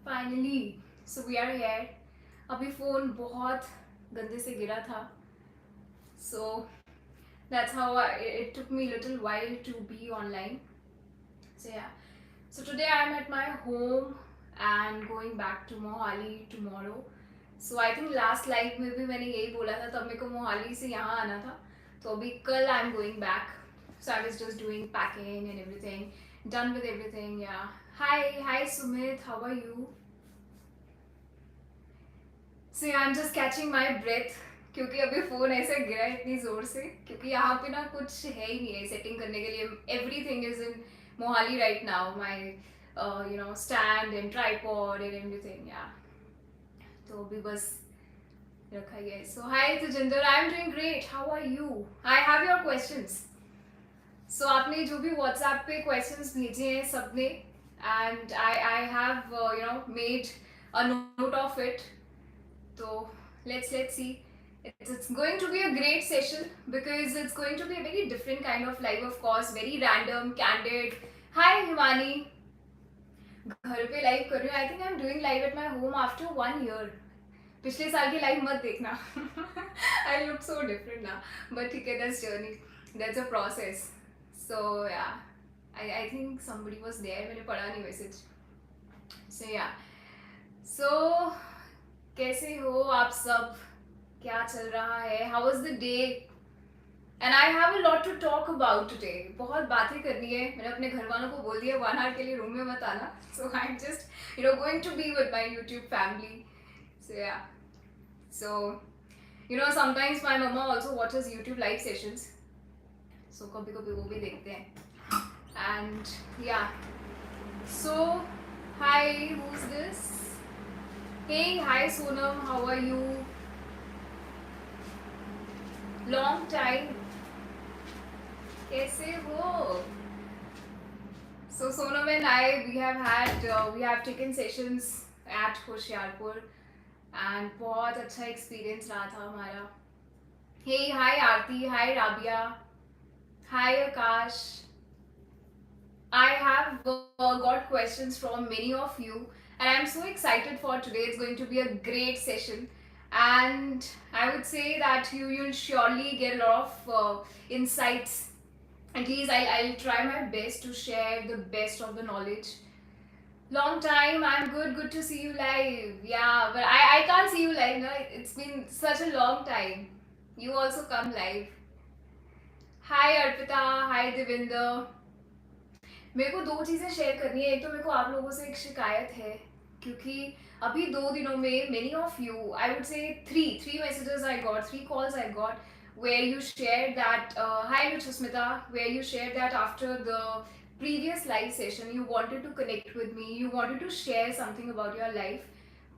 Finally so we are here. अभी phone बहुत गंदे से गिरा था, so that's how it took me little while to be online. So yeah, so today I'm at my home and going back to Mohali tomorrow. So I think last life में भी मैंने यही बोला था, तब मेरे को मोहाली से यहाँ आना था. तो अभी कल I'm going back. So I was just doing packing and everything, done with everything. Yeah. Hi Sumit, how are you? So yeah, I'm just catching my breath क्योंकि अभी फ़ोन ऐसे गिरा है इतनी ज़ोर से, क्योंकि यहाँ पे ना कुछ है ही नहीं है सेटिंग करने के लिए. Everything is in Mohali right now. My stand and tripod and everything. या तो अभी बस रखा ही है. So hi Tujinder, I am doing great. How are you? I have your questions. So आपने जो भी व्हाट्सएप पे क्वेश्चंस भेजे हैं सबने, and I have made a note of it. So let's see. It's going to be a great session because it's going to be a very different kind of live, of course, very random, candid. Hi Himani, घर पे live कर रही हूँ. I think I am doing live at my home after 1 year. पिछले साल की live मत देखना. आई लुक सो डिफरेंट ना, बट ठीक है, that's journey, that's a process. So yeah, I think somebody was there, मैंने पढ़ा नहीं मैसेज. सो या, सो कैसे हो आप सब? क्या चल रहा है? How was the day? And I have a lot to talk about today. बहुत बातें करनी है. मैंने अपने घर वालों को बोल दिया 1 hour के लिए रूम में मत आना. So I am just going to be with my YouTube family. So yeah, so sometimes my mamma also watches YouTube live sessions. So कभी कभी वो भी देखते हैं. And yeah, so hi, who is this? Hey hi Sonam, how are you? Long time, कैसे हो? So Sonam and I, we have taken sessions at Hoshiarpur and बहुत अच्छा एक्सपीरियंस रहा था हमारा. Hey, hi Aarti, hi Rabia, hi Akash. I have got questions from many of you and I'm so excited for today. It's going to be a great session and I would say that you'll surely get a lot of insights. At least I'll try my best to share the best of the knowledge. Long time, I'm good to see you live. Yeah, but I can't see you live, no? It's been such a long time. You also come live. Hi Arpita, hi Devinder. मेरे को दो चीज़ें share करनी है. एक तो मेरे को आप लोगों से एक शिकायत है, क्योंकि अभी 2 दिनों में many of you, I would say three messages I got, 3 calls I got, where you shared that hi Luchasmita, where you shared that after the previous live session you wanted to connect with me, you wanted to share something about your life,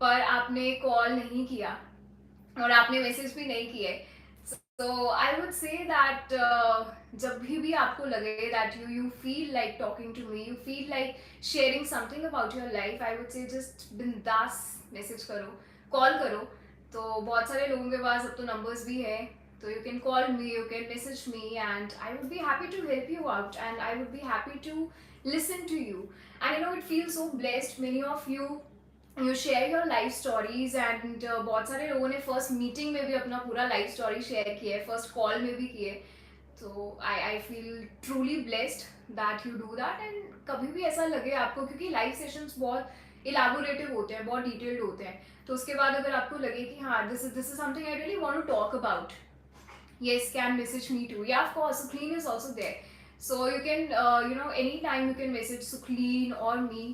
पर आपने call नहीं किया और आपने message भी नहीं किए. So I would say that जब भी आपको लगे that you feel like talking to me, you feel like sharing something about your life, I would say just बिंदास मैसेज करो, कॉल करो. तो बहुत सारे लोगों के पास अब तो नंबर्स भी है, तो you can call me, you can message me, and I would be happy to help you out, and I would be happy to listen to you. And it feels so blessed. Many of you share your life stories and बहुत सारे लोगों ने first meeting में भी अपना पूरा life story share किया है, फर्स्ट कॉल में भी किए. तो I feel truly blessed that you do that. And कभी भी ऐसा लगे आपको, क्योंकि लाइफ सेशंस बहुत इलाबोरेटिव होते हैं, बहुत डिटेल्ड होते हैं, तो उसके बाद अगर आपको लगे कि हाँ this is something I really want to talk about, yes, can message me too. Yeah, of course, Sukleen is also there. So you can, anytime you can message Sukleen or me.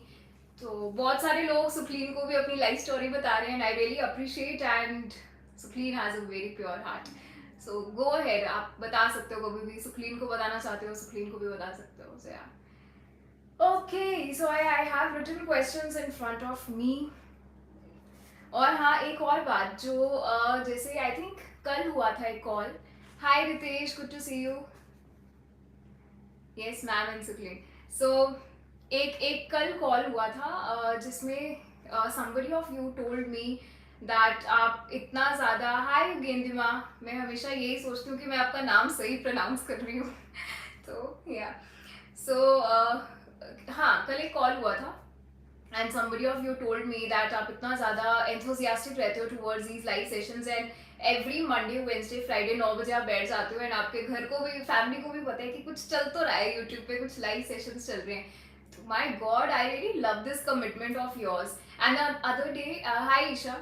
तो बहुत सारे लोग सुखलीन को भी अपनी life story बता रहे हैं and I really appreciate. And Sukhleen has a very pure heart. So go ahead, आप बता सकते हो कभी भी. सुखलीन को बताना चाहते हो, सुखलीन को भी बता सकते हो. सो यार, okay, so I have written questions in front of me. और हाँ, एक और बात जो जैसे आई थिंक कल हुआ था एक call. Hi Ritesh, good to see you. Yes ma'am and Sukhleen. So एक कल कॉल हुआ था जिसमें somebody of you told me that आप इतना ज़्यादा. हाय गेंदिमा, मैं हमेशा यही सोचती हूँ कि मैं आपका नाम सही प्रोनाउंस कर रही हूँ. तो या, सो हाँ, कल एक कॉल हुआ था and somebody of you told me that आप इतना ज़्यादा enthusiastic रहते हो towards these live sessions, and every Monday, Wednesday, Friday 9 बजे आप बैठ जाते हो, and आपके घर को भी, फैमिली को भी पता है कि कुछ चल तो रहा है YouTube पे, कुछ live sessions चल रहे हैं. My God, I really love this commitment of yours. And the other day, hi Isha,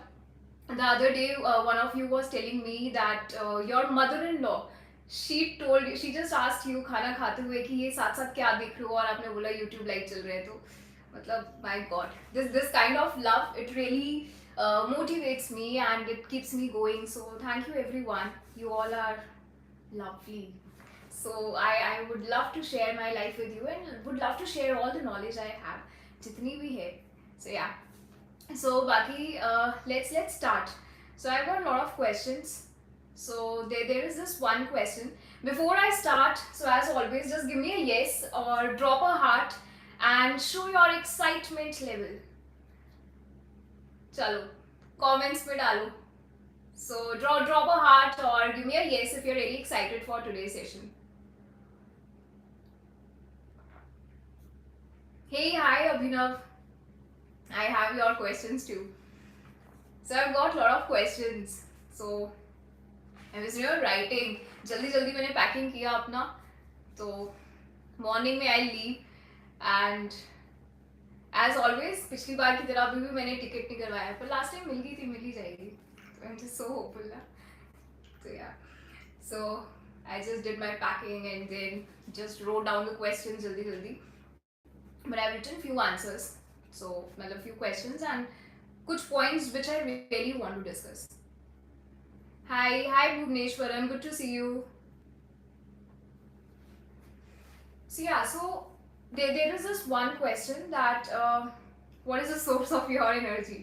the other day one of you was telling me that your mother-in-law, she just asked you खाना खाते हुए कि ये साथ साथ क्या देख रहे हो, और आपने बोला YouTube लाइव चल रहे हैं. तो मतलब my God, this kind of love, it really motivates me and it keeps me going. So thank you everyone, you all are lovely. So I would love to share my life with you and would love to share all the knowledge I have, जितनी भी है. So yeah. So Baki, let's start. So I've got a lot of questions. So there is this one question. Before I start, so as always, just give me a yes or drop a heart and show your excitement level. Chalo, comments में डालो. So drop a heart or give me a yes if you're really excited for today's session. Hey, hi Abhinav. I have your questions too. So I've got a lot of questions. So I was writing. जल्दी जल्दी मैंने packing किया अपना. तो morning में I leave, and as always पिछली बार की तरह अभी भी मैंने टिकट नहीं करवाया, पर लास्ट टाइम मिल गई थी, मिल ही जाएगी. I am just so hopeful ना. तो yeah, so I just did my packing and then just wrote down the question जल्दी जल्दी. But I have written few answers. So, मतलब few questions and कुछ points which I really want to discuss. Hi Bhuvneshwaran, good to see you. So yeah, so there is this one question that what is the source of your energy?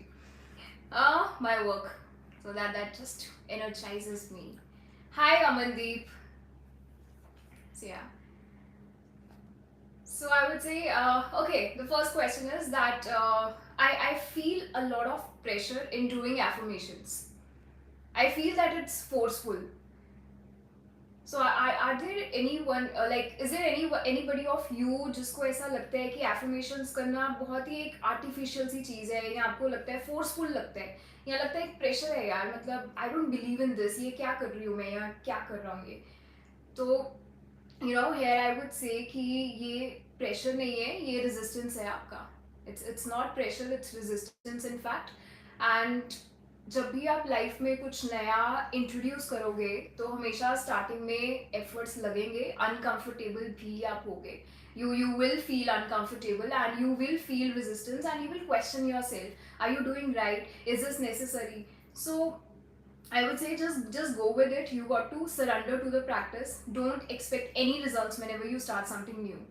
My work. So that just energizes me. Hi Amandeep. So yeah. So I would say, okay, the first question is that I feel a lot of pressure in doing affirmations. I feel that it's forceful. So are there anyone, like, is there anybody of you जिसको ऐसा लगता है कि affirmations करना बहुत ही एक artificial सी चीज़ है, या आपको लगता है forceful लगता है, या लगता है एक pressure है यार, मतलब I don't believe in this, ये क्या कर रही हूँ मैं, या क्या कर रहा हूँ ये. तो here I would say कि ये प्रेशर नहीं है, ये रेजिस्टेंस है आपका. It's not pressure, its resistance in fact. And जब भी आप लाइफ में कुछ नया इंट्रोड्यूस करोगे तो हमेशा स्टार्टिंग में एफर्ट्स लगेंगे, अनकंफर्टेबल भी आप होगे. You will feel uncomfortable and you will feel resistance and you will question yourself, are you doing right, is this necessary? So I would say just go with it. You got to surrender to the practice. Don't expect any results whenever you start something new.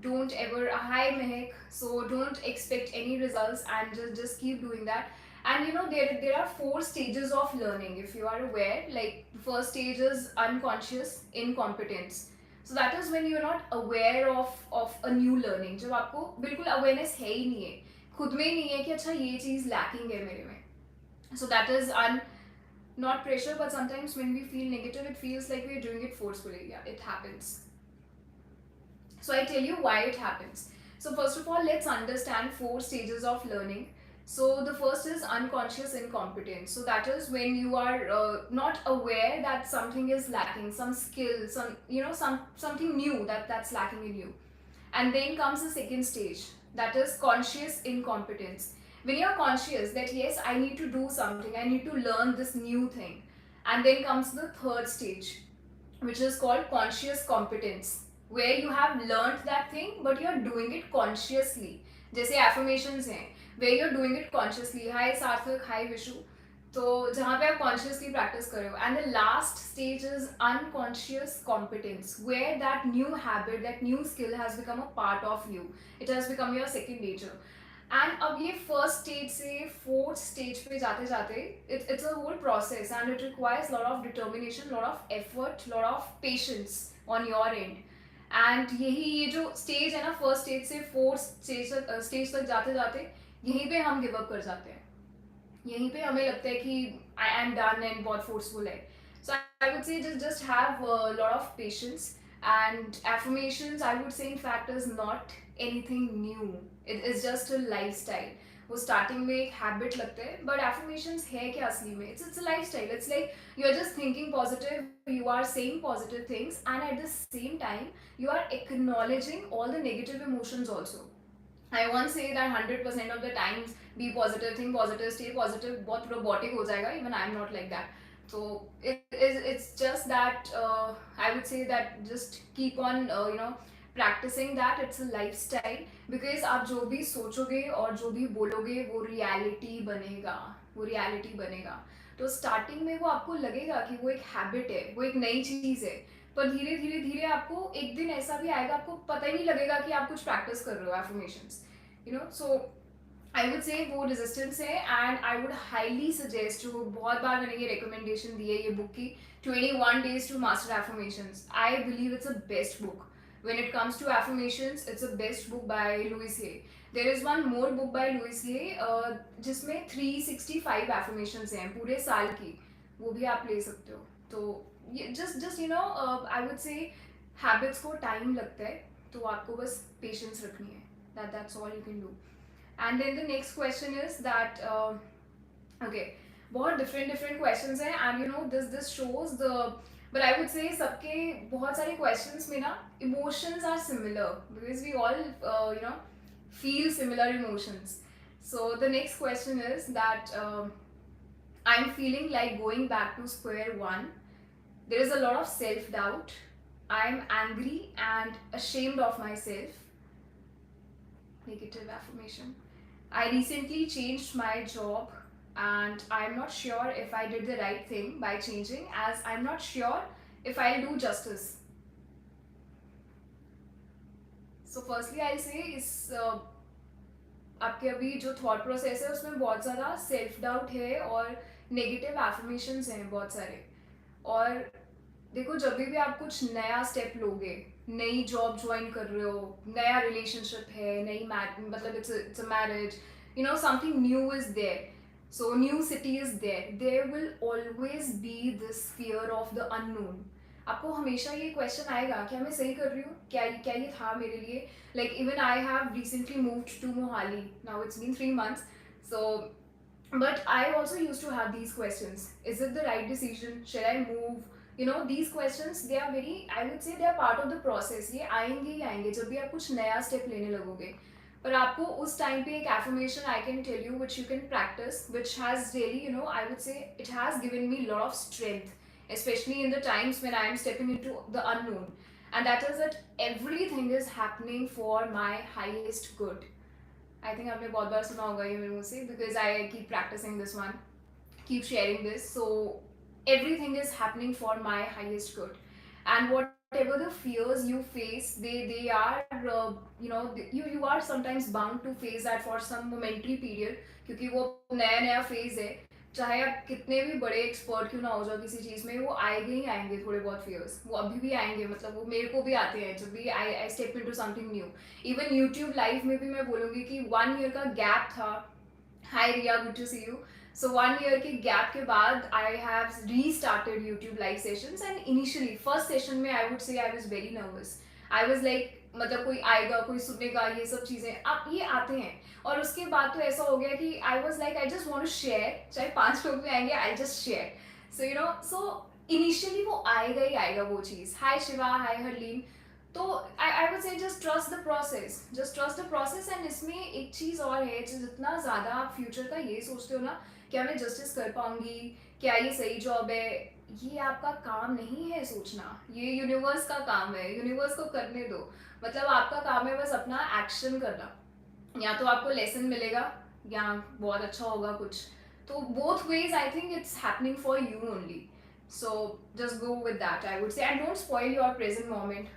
Don't ever, hi Mehek, so don't expect any results and just keep doing that. And there are 4 stages of learning, if you are aware. Like, first stage is unconscious incompetence. So that is when you're not aware of a new learning, जब आपको बिल्कुल awareness है ही नहीं है, खुद में ही नहीं है कि अच्छा ये चीज़ lacking है मेरे में. So that is not pressure, but sometimes when we feel negative, it feels like we're doing it forcefully. Yeah, it happens. So I tell you why it happens. So first of all, let's understand 4 stages of learning. So the first is unconscious incompetence. So that is when you are not aware that something is lacking, some skill, something new that's lacking in you. And then comes the second stage, that is conscious incompetence. When you're conscious that yes, I need to do something, I need to learn this new thing. And then comes the third stage, which is called conscious competence, where you have learned that thing but you're doing it consciously. जैसे affirmations हैं, where you're doing it consciously. Hi Sarthak, hi Vishu. तो जहाँ पे आप consciously practice कर रहे हो. And the last stage is unconscious competence, where that new habit, that new skill has become a part of you. It has become your second nature. And अब ये first stage से fourth stage पे जाते जाते it's a whole process and it requires lot of determination, lot of effort, lot of patience on your end. And यही ये जो stage है ना, first stage से fourth stage तक जाते जाते यहीं पे हम give up कर जाते हैं. यहीं पे हमें लगता है कि I am done and बहुत forceful है. So I would say just have a lot of patience. And affirmations, I would say, in fact, is not anything new. It is just a life style. वो starting में एक habit लगता है, but affirmations है क्या असली में? It's a lifestyle. It's like you are just thinking positive, you are saying positive things, and at the same time you are acknowledging all the negative emotions also. I won't say that 100% of the times be positive, think positive, stay positive, बहुत robotic हो जाएगा. Even I'm not like that. So it's just that I would say that just keep on practicing that. It's a lifestyle, because आप जो भी सोचोगे और जो भी बोलोगे वो reality बनेगा. वो reality बनेगा. तो स्टार्टिंग में वो आपको लगेगा कि वो एक हैबिट है, वो एक नई चीज़ है, पर धीरे धीरे धीरे आपको एक दिन ऐसा भी आएगा, आपको पता ही नहीं लगेगा कि आप कुछ प्रैक्टिस कर रहे हो एफर्मेशंस. सो आई वुड से वो रेजिस्टेंस है. And I would highly suggest, जो बहुत बार मैंने ये रिकमेंडेशन दी है ये बुक की, 21 Days to Master Affirmations. I believe it's a best book. When it comes to affirmations, it's a best book by Louis Hay. There is one more book by Louis Hay जिसमें 365 affirmations हैं पूरे साल की. वो भी आप ले सकते हो. तो जस्ट आई वुड से हैबिट्स को टाइम लगता है, तो आपको बस पेशेंस रखनी है. That's all you can do. And then the next question is that okay, बहुत different questions हैं, and this shows the, but I would say सबके बहुत सारे questions में ना emotions are similar, because we all feel similar emotions. So the next question is that I'm feeling like going back to square one. There is a lot of self-doubt. I'm angry and ashamed of myself. Negative affirmation. I recently changed my job and I'm not sure if I did the right thing by changing, as I'm not sure if I'll do justice. So firstly I'll say is आपके अभी जो thought process है उसमें बहुत ज़्यादा self doubt है और negative affirmations हैं बहुत सारे. और देखो, जब भी आप कुछ नया स्टेप लोगे, नई जॉब ज्वाइन कर रहे हो, नया रिलेशनशिप है, नई मतलब it's a marriage, something new is there, so new city is there, there will always be this fear of the unknown. आपको हमेशा ये क्वेश्चन आएगा, क्या मैं सही कर रही हूँ, क्या ये था मेरे लिए. Like even I have recently moved to Mohali. Now it's been 3 months. So but I also used to have these questions. Is it the right decision? Should I move? These questions, they are very, I would say they are part of the process. ये आएंगे ही आएंगे जब भी आप कुछ नया step लेने लगोगे. पर आपको उस टाइम पे एक affirmation I can tell you which you can practice, which has really, I would say it has given me a lot of strength, especially in the times when I am stepping into the unknown. And that is that everything is happening for my highest good. I think आपने बहुत बार सुना होगा ये मेरे मुँह से, because I keep practising this one, keep sharing this. So everything is happening for my highest good, and whatever the fears you face, they are you are sometimes bound to face that for some momentary period, क्योंकि वो नया phase है. चाहे आप कितने भी बड़े expert क्यों ना हो जाओ किसी चीज़ में, वो आएंगे ही आएंगे थोड़े बहुत फियर्स. वो अभी भी आएंगे, मतलब वो मेरे को भी आते हैं जब भी आई step into something new. Even YouTube life में भी मैं बोलूँगी कि 1 year का गैप था. Hi Riya, good to see you. So 1 year के गैप के बाद I have restarted YouTube live sessions. And initially first session में I would say I was very nervous. I was like, मतलब कोई आएगा, कोई सुनेगा, ये सब चीज़ें आप ये आते हैं. और उसके बाद तो ऐसा हो गया कि I was like I just want to share, चाहे 5 लोग भी आएंगे, I just share. So initially वो आएगा ही आएगा वो चीज़. हाय शिवा, हाय हरलीन. तो आई वुड से just trust the process, just trust the process. And इसमें एक चीज़ और है, जितना ज़्यादा आप फ्यूचर का ये सोचते हो ना, क्या मैं जस्टिस कर पाऊंगी, क्या ये सही जॉब है, ये आपका काम नहीं है सोचना. ये यूनिवर्स का काम है, यूनिवर्स को करने दो. मतलब आपका काम है बस अपना एक्शन करना. या तो आपको लेसन मिलेगा या बहुत अच्छा होगा कुछ. तो both ways I think it's happening for you only. So just go with that, I would say, and don't spoil your present moment.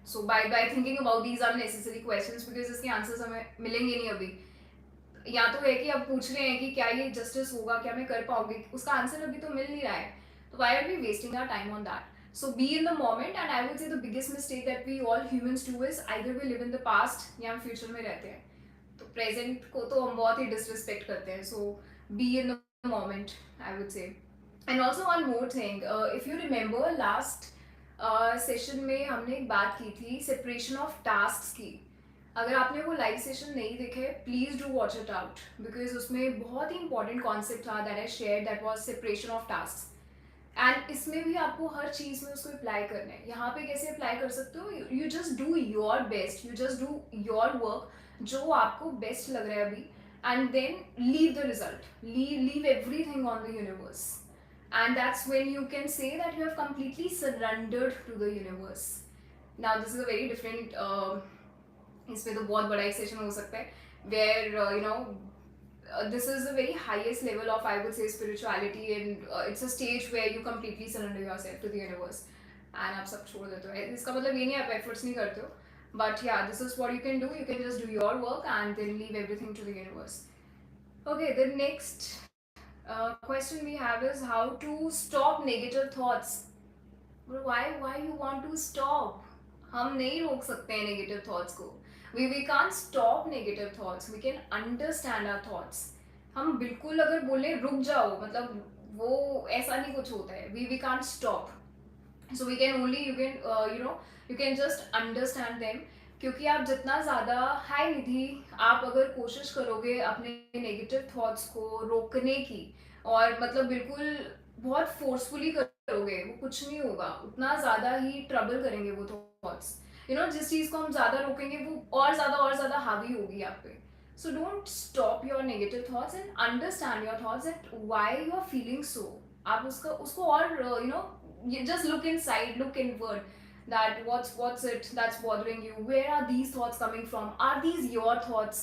So by thinking about these unnecessary questions, because इसके answers हमें मिलेंगे नहीं अभी. या तो है कि अब पूछ रहे हैं कि क्या ये जस्टिस होगा, क्या मैं कर पाऊंगी, उसका आंसर अभी तो मिल नहीं रहा है. तो why are we wasting our time on that? So be in the moment, and I would say the biggest mistake that we all humans do is either we live in the past या हम future में रहते हैं. तो present को तो हम बहुत ही डिसरिस्पेक्ट करते हैं. So be in the moment, I would say. And also one more thing, if you remember last session में हमने एक बात की थी सेपरेशन ऑफ टास्क की. अगर आपने वो लाइव सेशन नहीं देखे, please do watch it out, because उसमें बहुत ही इंपॉर्टेंट कॉन्सेप्ट था that I share, that was separation of task. And इसमें भी आपको हर चीज़ में उसको अप्लाई करना है। यहाँ पे कैसे अप्लाई कर सकते हो? You just do your best, you just do your work, जो आपको बेस्ट लग रहा है अभी, and then leave the result, leave everything on the universe, and that's when you can say that you have completely surrendered to the universe. Now this is a very different इसमें तो बहुत बड़ा एक session हो सकता है, where this is the very highest level of, I would say, spirituality, and it's a stage where you completely surrender yourself to the universe, and आप सब छोड़ देते हो। इसका मतलब ये नहीं आप efforts नहीं करते हो, but yeah, this is what you can do. You can just do your work and then leave everything to the universe. Okay, the next question we have is how to stop negative thoughts. Why you want to stop? हम नहीं रोक सकते हैं negative thoughts को। we can't stop negative thoughts, we can understand our thoughts. हम बिल्कुल अगर बोले रुक जाओ, मतलब वो ऐसा नहीं कुछ होता है। we can't stop, so we can only, you can you can just understand them. क्योंकि आप जितना ज़्यादा, हाय निधि, आप अगर कोशिश करोगे अपने नेगेटिव थॉट्स को रोकने की, और मतलब बिल्कुल बहुत फोर्सफुली करोगे, वो कुछ नहीं होगा, उतना ज़्यादा ही ट्रबल करेंगे वो थॉट्स। जिस चीज़ को हम ज़्यादा रोकेंगे वो और ज़्यादा हावी होगी आप पे। So don't stop your negative thoughts and understand your thoughts, that why you are feeling so. आप उसको और you just look inside, look inward, that what's it that's bothering you, where are these thoughts coming from, are these your thoughts?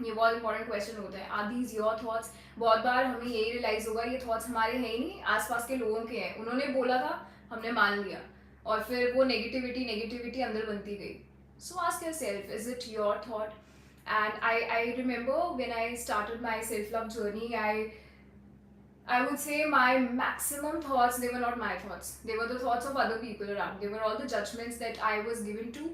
ये बहुत important question होता है, are these your thoughts. बहुत बार हमें यही रियलाइज होगा ये थॉट्स हमारे हैं ही नहीं, आसपास के लोगों के हैं, उन्होंने बोला था, हमने मान लिया, और फिर वो नेगेटिविटी अंदर बनती गई। सो ask yourself, is it your thought? And I remember when I started my self love journey, I would say my maximum thoughts, they were not my thoughts. They were the thoughts of other people around. They were all the judgments that I was given to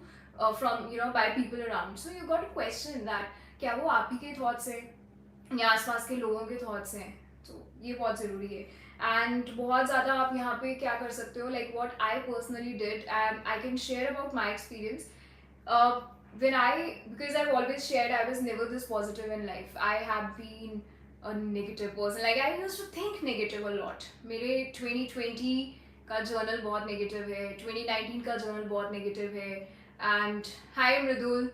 from, by people around. So you got to question that, क्या वो आप ही के thoughts हैं या आसपास के लोगों के thoughts हैं? तो ये बहुत ज़रूरी है। And बहुत ज़्यादा आप यहाँ पे क्या कर सकते हो, like what I personally did, and I can share about my experience. Uh, because I've always shared, I was never this positive in life. I have been a negative person. Like I used to think negative a lot. मेरे 2020 का journal बहुत negative है, 2019 का journal बहुत negative है। And hi Mridul,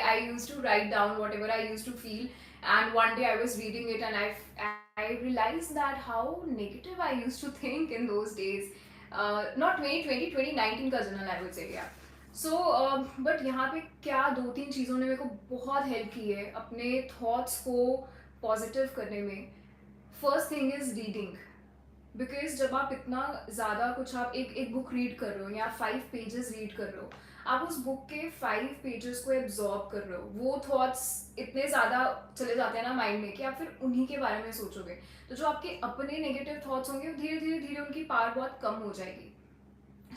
I used to write down whatever I used to feel, and one day I was reading it, and I realized that how negative I used to think in those days. Not 2020, 2019 का journal, I would say, yeah. So but यहाँ पे क्या दो तीन चीज़ों ने मेरे को बहुत हेल्प की है अपने थॉट्स को पॉजिटिव करने में। First thing is reading, because जब आप इतना ज़्यादा कुछ, आप एक बुक रीड कर रहे हो या 5 पेजेस रीड कर रहे हो, आप उस बुक के 5 पेजेस को एब्जॉर्ब कर रहे हो, वो थॉट्स इतने ज़्यादा चले जाते हैं ना माइंड में कि आप फिर उन्हीं के बारे में सोचोगे। तो जो आपके अपने नेगेटिव थॉट्स होंगे वो धीरे धीरे धीरे उनकी पावर बहुत कम हो जाएगी।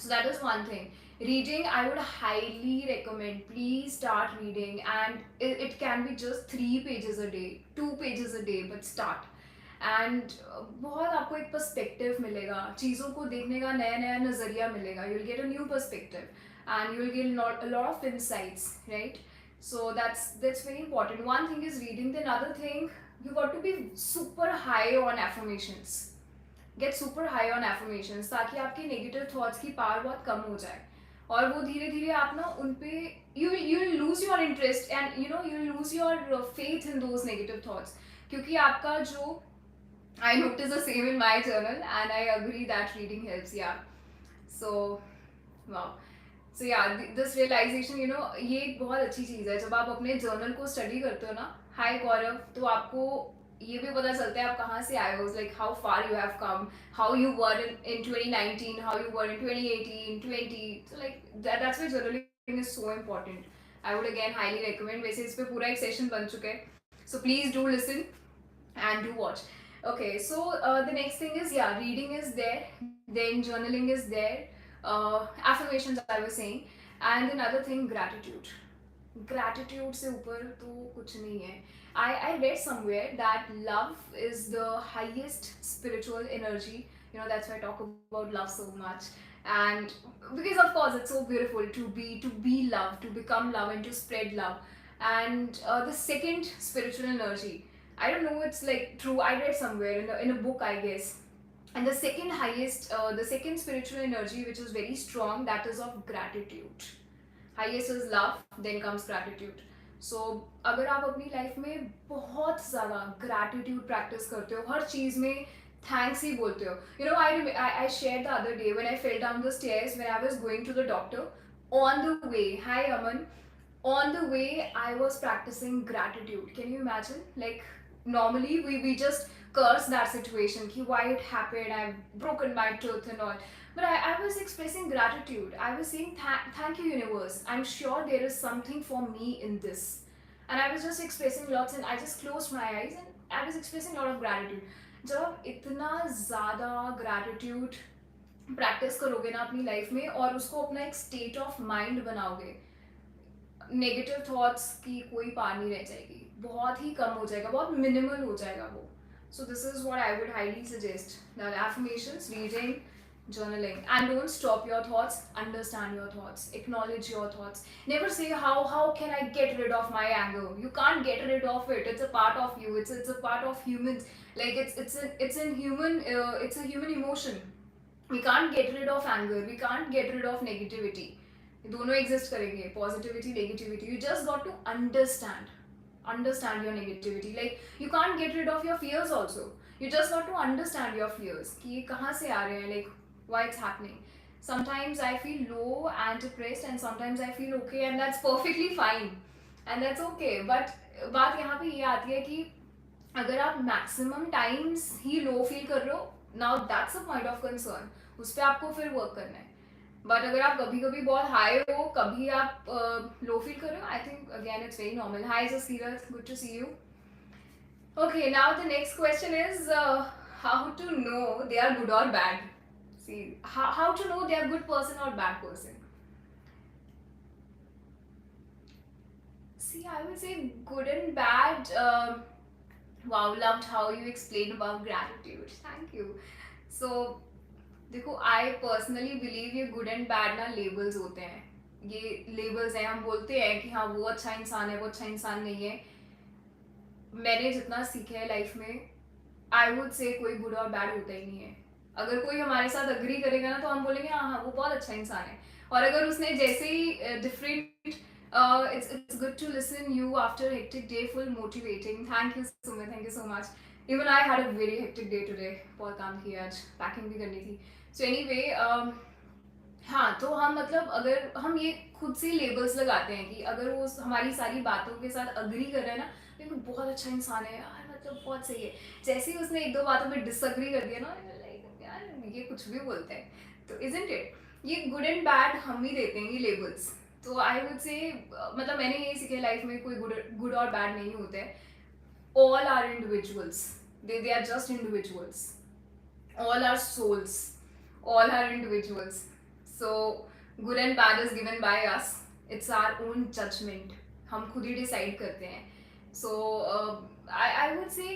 So that is one thing. Reading, I would highly recommend. Please start reading, and it can be just 3 pages a day, 2 pages a day, but start. And बहुत आपको एक पर्सपेक्टिव मिलेगा, चीज़ों को देखने का नया नया नज़रिया मिलेगा. You'll get a new perspective, and you'll get a lot of insights, right? So that's very important. One thing is reading. The another thing, you got to be super high on affirmations. Get super high on affirmations, ताकि आपके negative thoughts की power बहुत कम हो जाए, और वो धीरे धीरे आप ना उन पे you lose your interest, and you lose your faith in those negative thoughts, क्योंकि आपका जो, I notice the same in my journal, and I agree that reading helps, yeah. So wow, सो या दिस रियलाइजेशन, ये एक बहुत अच्छी चीज़ है। जब आप अपने जर्नल को स्टडी करते हो ना, हाय गौरव, तो आपको ये भी पता चलता है आप कहाँ से आए हो, like how far you have come, how you were in 2019, how you were in 2018, 20, so like that's why journaling is so important. I would again highly recommend. वैसे इस पे पूरा एक सेशन बन चुका है, so please do listen and do watch. Okay, so the next thing is, yeah, reading is there, then journaling is there, affirmations I was saying, and another thing, gratitude. Gratitude से ऊपर तो कुछ नहीं है। I read somewhere that love is the highest spiritual energy. That's why I talk about love so much. And because of course it's so beautiful to be love, to become love, and to spread love. And the second spiritual energy, I don't know, it's like true, I read somewhere in a book, I guess. And the second highest, the second spiritual energy which is very strong, that is of gratitude. Highest is love, then comes gratitude. So अगर आप अपनी life में बहुत ज़्यादा gratitude practice करते हो, हर चीज़ में thanks ही बोलते हो. You know, I share the other day when I fell down the stairs when I was going to the doctor. On the way, hi Aman, on the way I was practicing gratitude. Can you imagine? Like, normally we just curse that situation ki why it happened, I've broken my tooth and all. But I was expressing gratitude. I was saying thank you universe, I'm sure there is something for me in this. And I was just expressing lots, and I just closed my eyes and I was expressing a lot of gratitude. जब आप इतना ज़्यादा gratitude practice करोगे ना अपनी life में, और उसको अपना एक स्टेट ऑफ माइंड बनाओगे, नेगेटिव थॉट्स की कोई पार नहीं रह जाएगी, बहुत ही कम हो जाएगा, बहुत मिनिमल हो जाएगा वो. So this is what I would highly suggest, that affirmations, reading, journaling. And don't stop your thoughts, understand your thoughts, acknowledge your thoughts. Never say how can I get rid of my anger. You can't get rid of it, it's a part of you, it's a part of humans. Like it's a human, it's a human emotion. We can't get rid of anger, we can't get rid of negativity. दोनों exist करेंगे, positivity negativity. You just got to understand your negativity. Like you can't get rid of your fears also. You just got to understand your fears कि ये कहाँ से आ रहे हैं, like why it's happening. Sometimes I feel low and depressed, and sometimes I feel okay, and that's perfectly fine, and that's okay. But बात यहाँ पे ये आती है कि अगर आप मैक्सिमम टाइम्स ही लो फील कर रहे हो, now that's a point of concern. उस पर आपको फिर वर्क करना है. बट अगर आप कभी कभी बहुत हाई हो, कभी आप लो फील कर रहे हो, I think again it's very normal. Hi Jaskirat, good to see you. Okay, now the next question is how to know they are good और bad. See, how to know they are good person और bad person. See, I would say good and bad. Wow, loved how you explained about gratitude. Thank you. So, देखो, I personally believe ये good and bad ना labels होते हैं. ये labels हैं, हम बोलते हैं कि हाँ वो अच्छा इंसान है, वो अच्छा इंसान नहीं है. मैंने जितना सीखा है लाइफ में, आई वुड से कोई गुड और बैड होता ही नहीं है. अगर कोई हमारे साथ अग्री करेगा ना, तो हम बोलेंगे हाँ हाँ वो बहुत अच्छा इंसान है. और अगर उसने जैसे ही different, it's good to listen you after a hectic day, full motivating. Thank you Sumit, thank you so much. Even I had a very hectic day today. बहुत काम किया आज, पैकिंग भी करनी थी. सो एनीवे, हाँ, तो हम मतलब अगर हम ये खुद से लेबल्स लगाते हैं कि अगर वो हमारी सारी बातों के साथ अग्री कर रहा है ना, तो वो बहुत अच्छा इंसान है यार, मतलब बहुत सही है. जैसे ही उसने एक दो बातों में डिसअग्री कर दिया ना, लाइक यार ये कुछ भी बोलते हैं. तो इजंट इट, ये गुड एंड बैड हम ही देते हैं ये लेबल्स. तो आई वुड से, मतलब मैंने ये सीखा लाइफ में कोई गुड और बैड नहीं होते हैं. all are individuals, they are just individuals. All are souls, all are individuals. So good and bad is given by us, it's our own judgment, हम खुद ही डिसाइड करते हैं. सो आई वुड से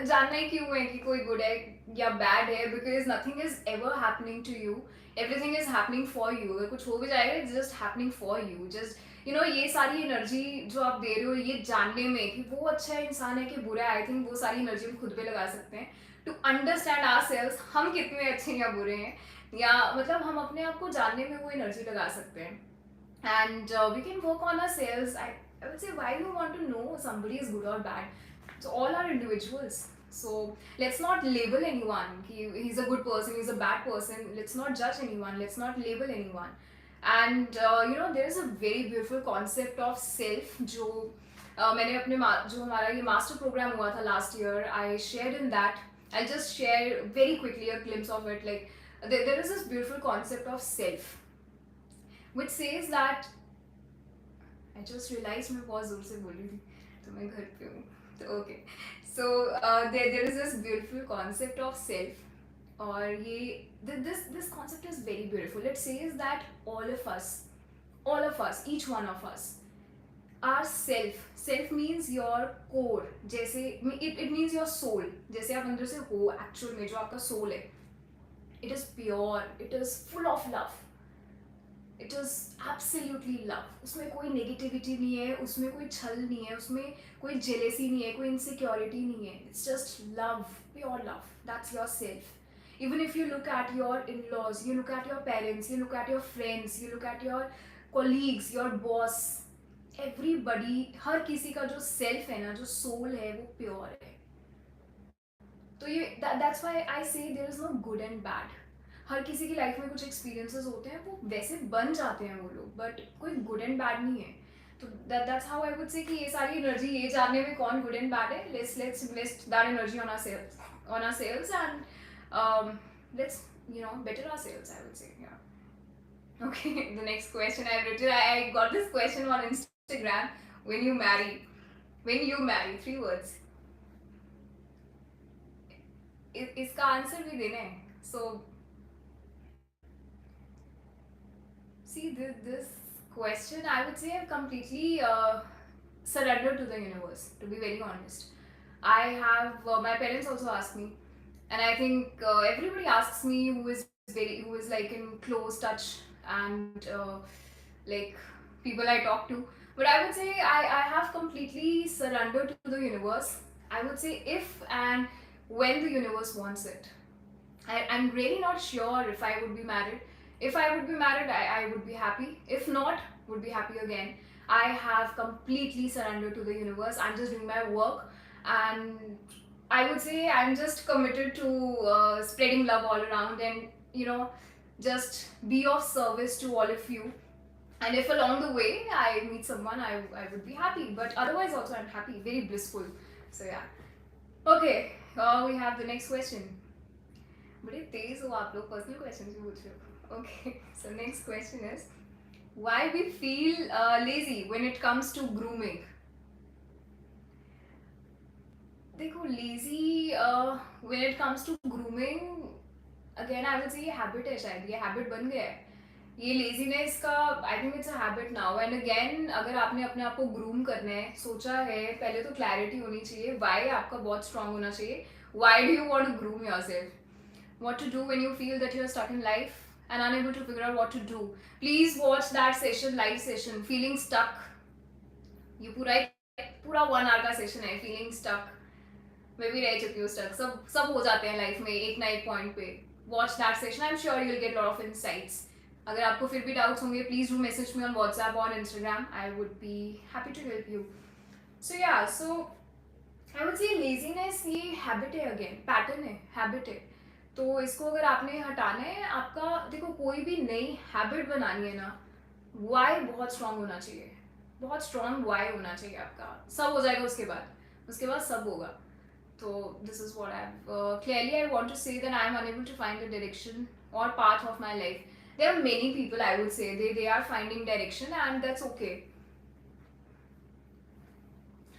जानना ही क्यों है कि कोई गुड है या बैड है, because nothing is ever happening to you, everything is happening for you. अगर कुछ हो भी जाएगा, it's just happening for you. Just you know, ये सारी एनर्जी जो आप दे रहे हो, ये जानने में कि वो अच्छा इंसान है कि बुरा है, आई थिंक वो सारी एनर्जी हम खुद पे लगा सकते हैं टू अंडरस्टैंड आवरसेल्व्स, हम कितने अच्छे या बुरे हैं, या मतलब हम अपने आप को जानने में वो एनर्जी लगा सकते हैं. And we can work on ourselves. I would say, why do you want to know somebody is good or bad? So all are individuals. So let's not label anyone. He's a good person, he's a bad person. Let's not judge anyone. Let's not label anyone. And you know, there is a very beautiful concept of self. जो मैंने अपने जो हमारा ये master programme हुआ था last year, I shared in that. I'll just share very quickly a glimpse of it. Like there is this beautiful concept of self, which says that, I just realized मैं बहुत जोर से बोल रही थी, तो मैं घर पे हूँ, तो okay. So there is this beautiful concept of self, और ये this concept is very beautiful. It says that all of us, each one of us, our self means your core. जैसे it means your soul. जैसे आप अंदर से हो, actual में जो आपका soul है, It is pure, it is full of love. It is absolutely love. उसमें कोई नेगेटिविटी नहीं है, उसमें कोई छल नहीं है, उसमें कोई जेलेसी नहीं है, कोई इनसिक्योरिटी नहीं है. It's just love, pure love. That's your self. Even if you look at your in-laws, you look at your parents, you look at your friends, you look at your colleagues, your boss, everybody, हर किसी का जो self है ना, जो soul है, वो pure है. तो ये that's why I say there is no good and bad. हर किसी की लाइफ में कुछ एक्सपीरियंसेस होते हैं, वो वैसे बन जाते हैं वो लोग, बट कोई गुड एंड बैड नहीं है. तो दैट्स हाउ आई वुड से कि ये सारी एनर्जी ये जानने में कौन गुड एंड बैड है, let's invest that energy on ourselves and let's better ourselves, I would say. Yeah. Okay. The next question I've written, I got this question on Instagram. When you marry, 3 words. इसका answer भी देना है. So see, this question, I would say I've completely surrendered to the universe, to be very honest. I have my parents also ask me, and I think everybody asks me who is like in close touch and like people I talk to. But I would say I have completely surrendered to the universe. I would say if and when the universe wants it. I'm really not sure if I would be married. If I would be married, I would be happy. If not, would be happy again. I have completely surrendered to the universe. I'm just doing my work, and I would say I'm just committed to spreading love all around, and just be of service to all of you. And if along the way I meet someone, I would be happy. But otherwise also I'm happy, very blissful. So yeah. Okay, we have the next question. बड़े तेज हो आप लोग, personal question भी पूछ रहे हो. Okay, so next question is, why we feel lazy when it comes to grooming. देखो, lazy when it comes to grooming, again I would say ये habit है, शायद ये habit बन गया है. ये लेजीनेस का I think it's a habit now. And again, अगर आपने अपने आप को ग्रूम करना है, सोचा है, पहले तो क्लैरिटी होनी चाहिए. वाई आपका बहुत स्ट्रांग होना चाहिए. Why do you want to groom yourself? What to do when you feel that you're stuck in life and unable to figure out what to do. Please watch that session, live session, feeling stuck. ये पूरा 1 hour का session है, feeling stuck. मैं भी रह चुकी हूँ stuck. सब हो जाते हैं लाइफ में एक ना एक पॉइंट पे. Watch that session. I'm sure you'll get a lot of insights. अगर आपको फिर भी डाउट्स होंगे, please do message me on WhatsApp और Instagram. I would be happy to help you. So yeah, so I would say laziness ये habit है, again pattern है, habit है. तो इसको अगर आपने हटाना है, आपका देखो कोई भी नई हैबिट बनानी है ना, वाई बहुत स्ट्रांग होना चाहिए. बहुत स्ट्रांग वाई होना चाहिए आपका. सब हो जाएगा उसके बाद सब होगा. तो this is what I clearly I want to say that I am unable to find the direction और path of my life. There are many people, I would say, they are finding direction, and that's okay.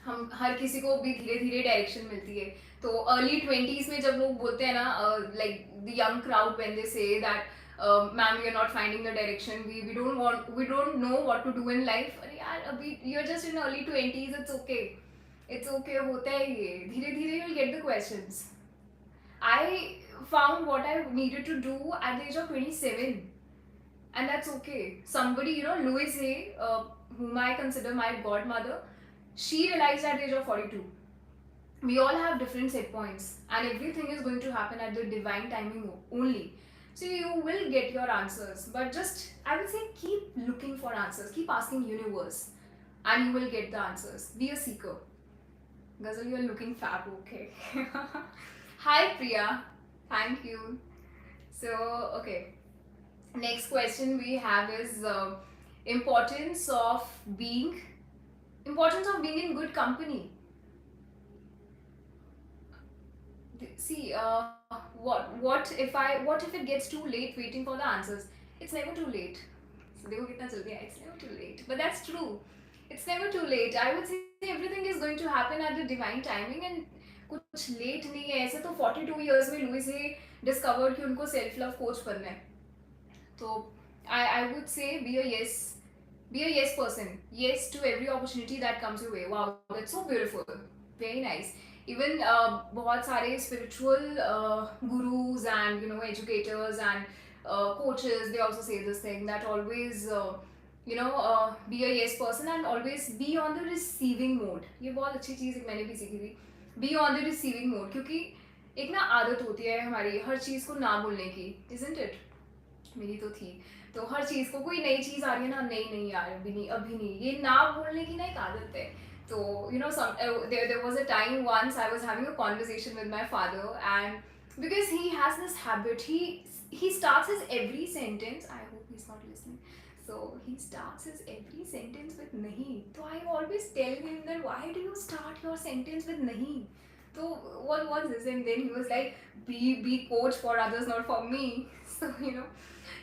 हम हर किसी को भी धीरे धीरे direction मिलती है. तो अर्ली 20s में जब लोग बोलते हैं ना, like the young crowd, when they say that ma'am we are not finding the direction, we don't know what to do in life. अरे यार, अभी you are just in early 20s, it's okay, होता है ये. धीरे धीरे you will get the questions. I found what I needed to do at the age of 27. And that's okay. Somebody, Louise Hay, whom I consider my godmother, she realized at the age of 42. We all have different set points, and everything is going to happen at the divine timing only. So you will get your answers, but just, I would say, keep looking for answers. Keep asking universe, and you will get the answers. Be a seeker. Gazal, you are looking fab. Okay. Hi Priya. Thank you. So, okay. Next question we have is importance of being in good company. See, what if it gets too late waiting for the answers? It's never too late. So देखो कितना जल्दी आया. It's never too late, but that's true. It's never too late. I would say everything is going to happen at the divine timing, and कुछ late नहीं है. ऐसे तो 42 years में लुइस ने discovered कि उनको self love coach बनना है. So I would say be a yes person. Yes to every opportunity that comes your way. Wow, that's so beautiful. Very nice. Even बहुत सारे spiritual gurus and educators and coaches, they also say this thing that always be a yes person and always be on the receiving mode. ये बहुत अच्छी चीज़ मैंने भी सीखी थी, be on the receiving mode, क्योंकि एक ना आदत होती है हमारी हर चीज़ को ना बोलने की, isn't it? मेरी तो थी। तो हर चीज़ को कोई नई चीज़ आ रही है ना, नहीं नहीं यार अभी नहीं, ये ना बोलने की ना एक आदत है। तो there was a time once I was having a conversation with my father, and because he has this habit, he starts his every sentence, I hope he's not listening, so he starts his every sentence with nahi. So I always tell him that why do you start your sentence with nahi? So what was this? And then he was like, be coach for others, not for me. So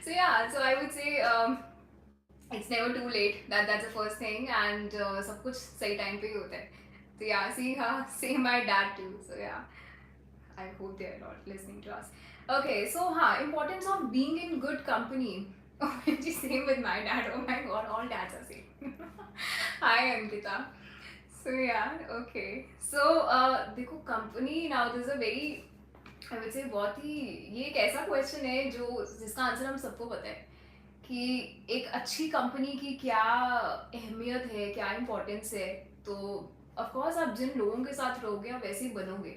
so yeah, so I would say it's never too late. That's the first thing, and सब कुछ सही time पे ही होता है. So yeah, see, same my dad too. So yeah, I hope they are not listening to us. Okay, so importance of being in good company. OMG, same with my dad. Oh my god, all dads are same. Hi Ankita. So yeah, okay. So देखो company now, there's a very, I would say, बहुत ही, ये एक ऐसा question है जो जिसका answer हम सबको पता है कि एक अच्छी कंपनी की क्या अहमियत है, क्या इम्पोर्टेंस है। तो ऑफ कोर्स आप जिन लोगों के साथ रहोगे आप वैसे ही बनोगे,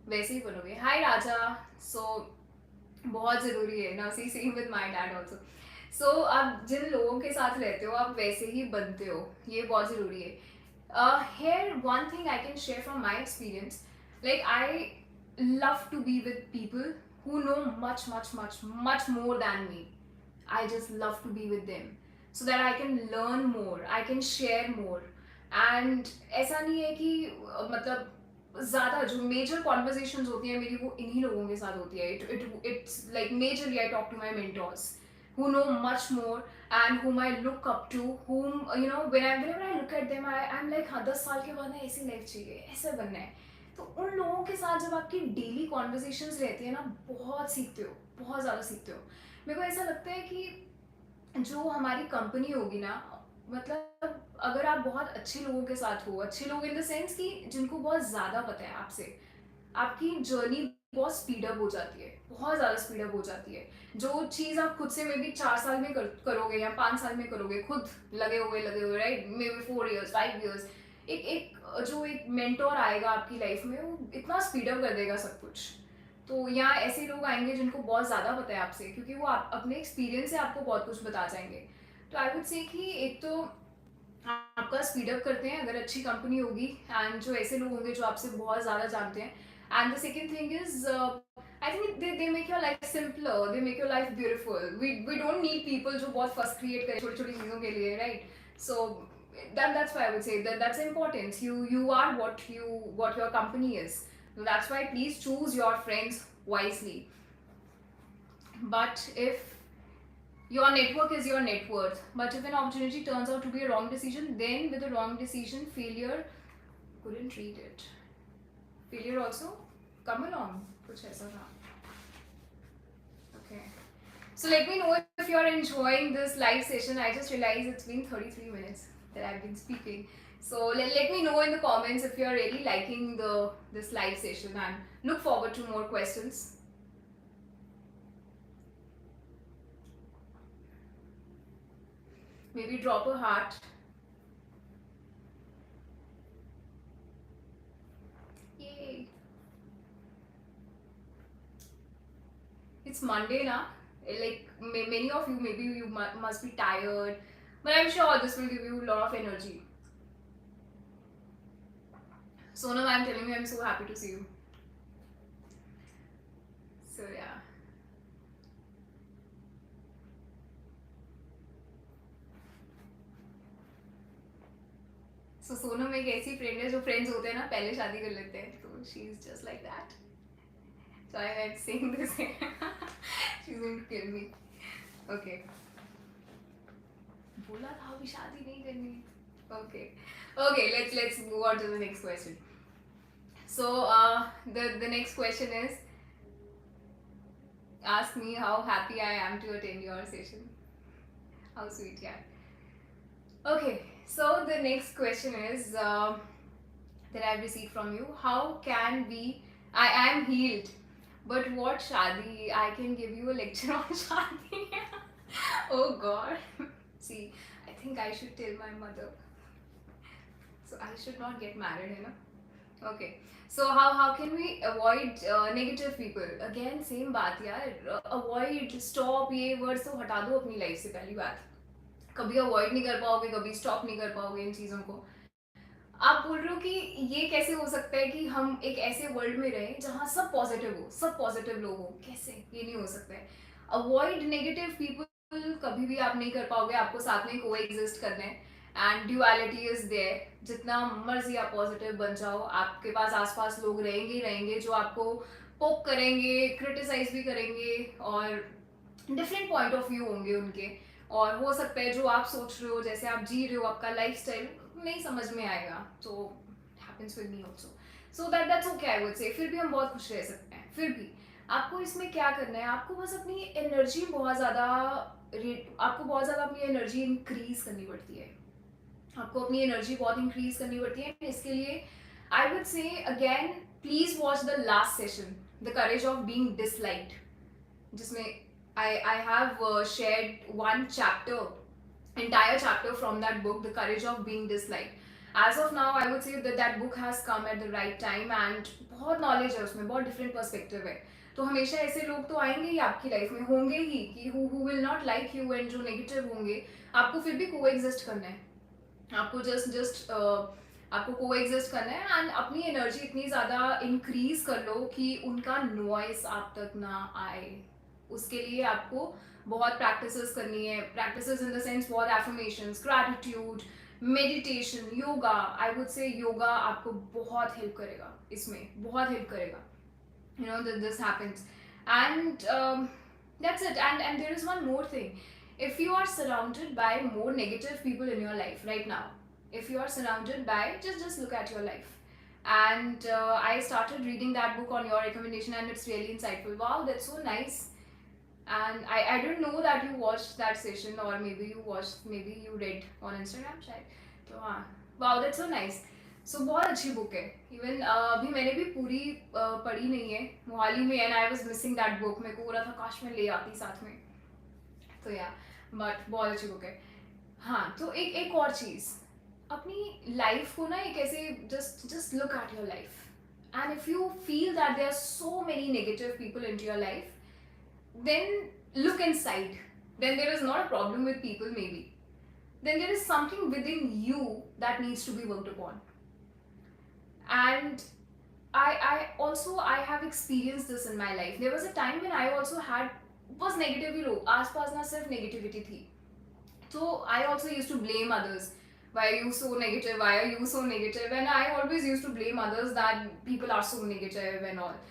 वैसे ही बनोगे। हाय राजा। सो बहुत ज़रूरी है ना, see same with my dad also. So आप जिन लोगों के साथ रहते हो आप वैसे ही बनते हो, ये बहुत ज़रूरी है। Here, one thing I can share from my experience, like I love to be with people who know much, much, much, much more than me. I just love to be with them so that I can learn more, I can share more. And ऐसा नहीं है कि मतलब ज़्यादा जो major conversations होती हैं मेरी वो इन्हीं लोगों के साथ होती है। It's like majorly I talk to my mentors who know much more and whom I look up to, whom whenever I look at them, I'm like हाँ 10 साल के बाद ना ऐसी लाइफ चाहिए, ऐसे बनना है। तो उन लोगों के साथ जब आपकी डेली कॉन्वर्जेशंस रहती है ना, बहुत सीखते हो, बहुत ज़्यादा सीखते हो। मेरे को ऐसा लगता है कि जो हमारी कंपनी होगी ना, मतलब अगर आप बहुत अच्छे लोगों के साथ हो, अच्छे लोग इन द सेंस कि जिनको बहुत ज़्यादा पता है आपसे, आपकी जर्नी बहुत स्पीड अप हो जाती है, बहुत ज़्यादा स्पीड अप हो जाती है। जो चीज़ आप खुद से मे बी 4 साल में करोगे या 5 साल में करोगे, खुद लगे हुए right, may be 4 years 5 years, एक जो एक मेंटोर आएगा आपकी लाइफ में, वो इतना स्पीड अप कर देगा सब कुछ। तो यहाँ ऐसे लोग आएंगे जिनको बहुत ज़्यादा पता है आपसे, क्योंकि वो अपने एक्सपीरियंस से आपको बहुत कुछ बता जाएंगे। तो आई वुड से कि एक तो आपका स्पीड अप करते हैं अगर अच्छी कंपनी होगी, एंड जो ऐसे लोग होंगे जो आपसे बहुत ज़्यादा जानते हैं। And the second thing is I think they make your life simpler, they make your life beautiful. We don't need people जो बहुत फर्स्ट क्रिएट करें छोटी छोटी चीज़ों के लिए, right? So that's why I would say that's important. You are what your company is. That's why please choose your friends wisely. But if your network is your net worth, but if an opportunity turns out to be a wrong decision, then with a wrong decision, failure couldn't treat it. Failure also come along. Kuch aisa tha. Okay. So let me know if you're enjoying this live session. I just realized it's been 33 minutes that I've been speaking. So let me know in the comments if you're really liking this live session, and look forward to more questions. Maybe drop a heart. Yay. It's Monday now. Like many of you, maybe you must be tired, but I'm sure this will give you a lot of energy. Sonam, I'm telling you, I'm so happy to see you. So yeah. So Sonam एक ऐसी friend है जो friends होते हैं ना पहले शादी कर लेते हैं, तो she is just like that. So I'm saying this. She's going to kill me. Okay. बोला था अभी शादी नहीं करनी. Okay. Okay. Let's move on to the next question. So the next question is, ask me how happy I am to attend your session. How sweet, yeah. Okay. So the next question is, that I've received from you. How can we? I am healed, but what shadi? I can give you a lecture on shadi. Oh God. See, I think I should tell my mother. So I should not get married, you know. Okay. So how can we avoid negative people? Again, same बात यार. Avoid, stop ये words तो हटा दो अपनी life से पहली बात. कभी अवॉइड नहीं कर पाओगे, कभी स्टॉप नहीं कर पाओगे इन चीज़ों को. आप बोल रहे हो कि ये कैसे हो सकता है कि हम एक ऐसे वर्ल्ड में रहें जहाँ सब पॉजिटिव हो, सब पॉजिटिव लोग हो. कैसे? ये नहीं हो सकता है. अवॉइड नेगेटिव पीपल कभी भी आप नहीं कर पाओगे. आपको साथ में को एग्जिस्ट करना है एंड ड्यूअलिटी इज देयर. जितना मर्जी आप पॉजिटिव बन जाओ, आपके पास आसपास लोग रहेंगे ही रहेंगे जो आपको पोक करेंगे, क्रिटिसाइज भी करेंगे और डिफरेंट पॉइंट ऑफ व्यू होंगे उनके. और हो सकता है जो आप सोच रहे हो, जैसे आप जी रहे हो, आपका लाइफ स्टाइल नहीं समझ में आएगा. तो happens with me also. So that's okay I would से. फिर भी हम बहुत खुश रह सकते हैं. फिर भी आपको इसमें क्या करना है, आपको बस अपनी एनर्जी बहुत ज़्यादा अपनी एनर्जी इंक्रीज करनी पड़ती है. आपको अपनी एनर्जी बहुत इंक्रीज करनी पड़ती है. इसके लिए आई वुड से again, please watch the last session, the courage of being disliked, जिसमें I have shared one chapter, entire chapter from that book, The Courage of Being Disliked. As of now, I would say that book has come at the right time and बहुत knowledge है उसमें, बहुत different perspective है. तो हमेशा ऐसे लोग तो आएंगे ही आपकी लाइफ में, होंगे ही कि who will not like you and जो negative होंगे. आपको फिर भी coexist करना है. आपको आपको को एग्जिस्ट करना है एंड अपनी एनर्जी इतनी ज़्यादा इंक्रीज कर लो कि उनका नॉइस आप तक ना आए. उसके लिए आपको बहुत प्रैक्टिसेस करनी है. प्रैक्टिसेस इन द सेंस बहुत affirmations, gratitude, meditation, yoga. I would से योगा आपको बहुत हेल्प करेगा इसमें, बहुत हेल्प करेगा. You know that this happens, and that's it. And there is one more thing. If you are surrounded by more negative people in your life right now, if you are surrounded by, just look at your life. And I started reading that book on your recommendation and it's really insightful. Wow, that's so nice. And I didn't know that you watched that session, or maybe you read on Instagram शायद. तो हाँ, wow, that's so nice. So बहुत अच्छी book है. Even अभी मैंने भी पूरी पढ़ी नहीं है, मोहाली में, and I was missing that book. मेरे को हो रहा था काश मैं ले आती साथ में. तो या बट बहुत अच्छी बुक है. हाँ, तो एक और चीज़, अपनी लाइफ को ना एक ऐसे just look at your life, and if you feel that there are so many negative people into your life, then look inside. Then there is not a problem with people, maybe. Then there is something within you that needs to be worked upon. And I have experienced this in my life. There was a time when I also was negatively low. आसपास ना सिर्फ negativity थी. So I also used to blame others. Why are you so negative? Why are you so negative? And I always used to blame others that people are so negative and all.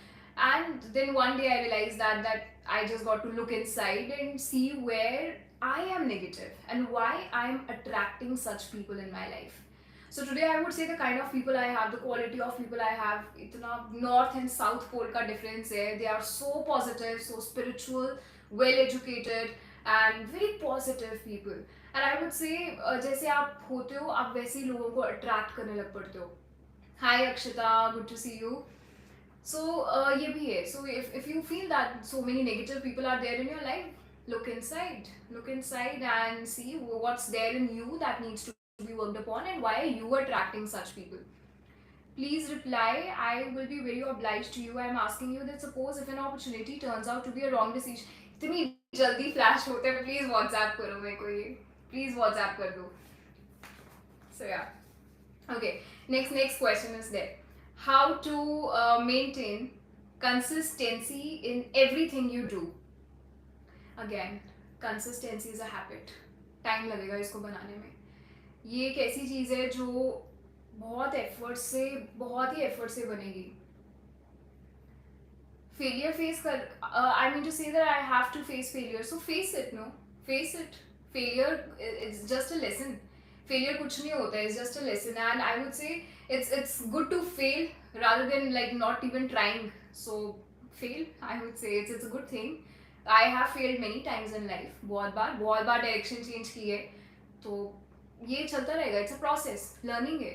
And then one day I realized that I just got to look inside and see where I am negative and why I am attracting such people in my life. So today I would say the kind of people I have, the quality of people I have, itna north and south pole ka difference hai. They are so positive, so spiritual, well educated and very positive people. And I would say जैसे आप होते हो, आप वैसे ही लोगों को attract करने लग पड़ते हो. Hi Akshita, good to see you. So ये भी है. So if you feel that so many negative people are there in your life, look inside and see what's there in you that needs to be worked upon, and why are you attracting such people. Please reply. I will be very obliged to you. I am asking you that suppose if an opportunity turns out to be a wrong decision, इतनी जल्दी flash होते हैं, please WhatsApp करो मेरे को, ये please WhatsApp कर दो. So yeah, okay, next question is there. How to maintain consistency in everything you do. Again, consistency is a habit. Time लगेगा इसको बनाने में. ये एक ऐसी चीज़ है जो बहुत ही एफर्ट से बनेगी. फेलियर फेस कर, I mean to say that I have to face failure. So face it, no? Face it. Failure is just a lesson. Failure कुछ नहीं होता है, it's just a lesson. And I would say it's good to fail rather than like not even trying. So fail, I would say it's a good thing. I have failed many times in life. बहुत बार direction change की है. तो ये चलता रहेगा. It's a process. Learning है.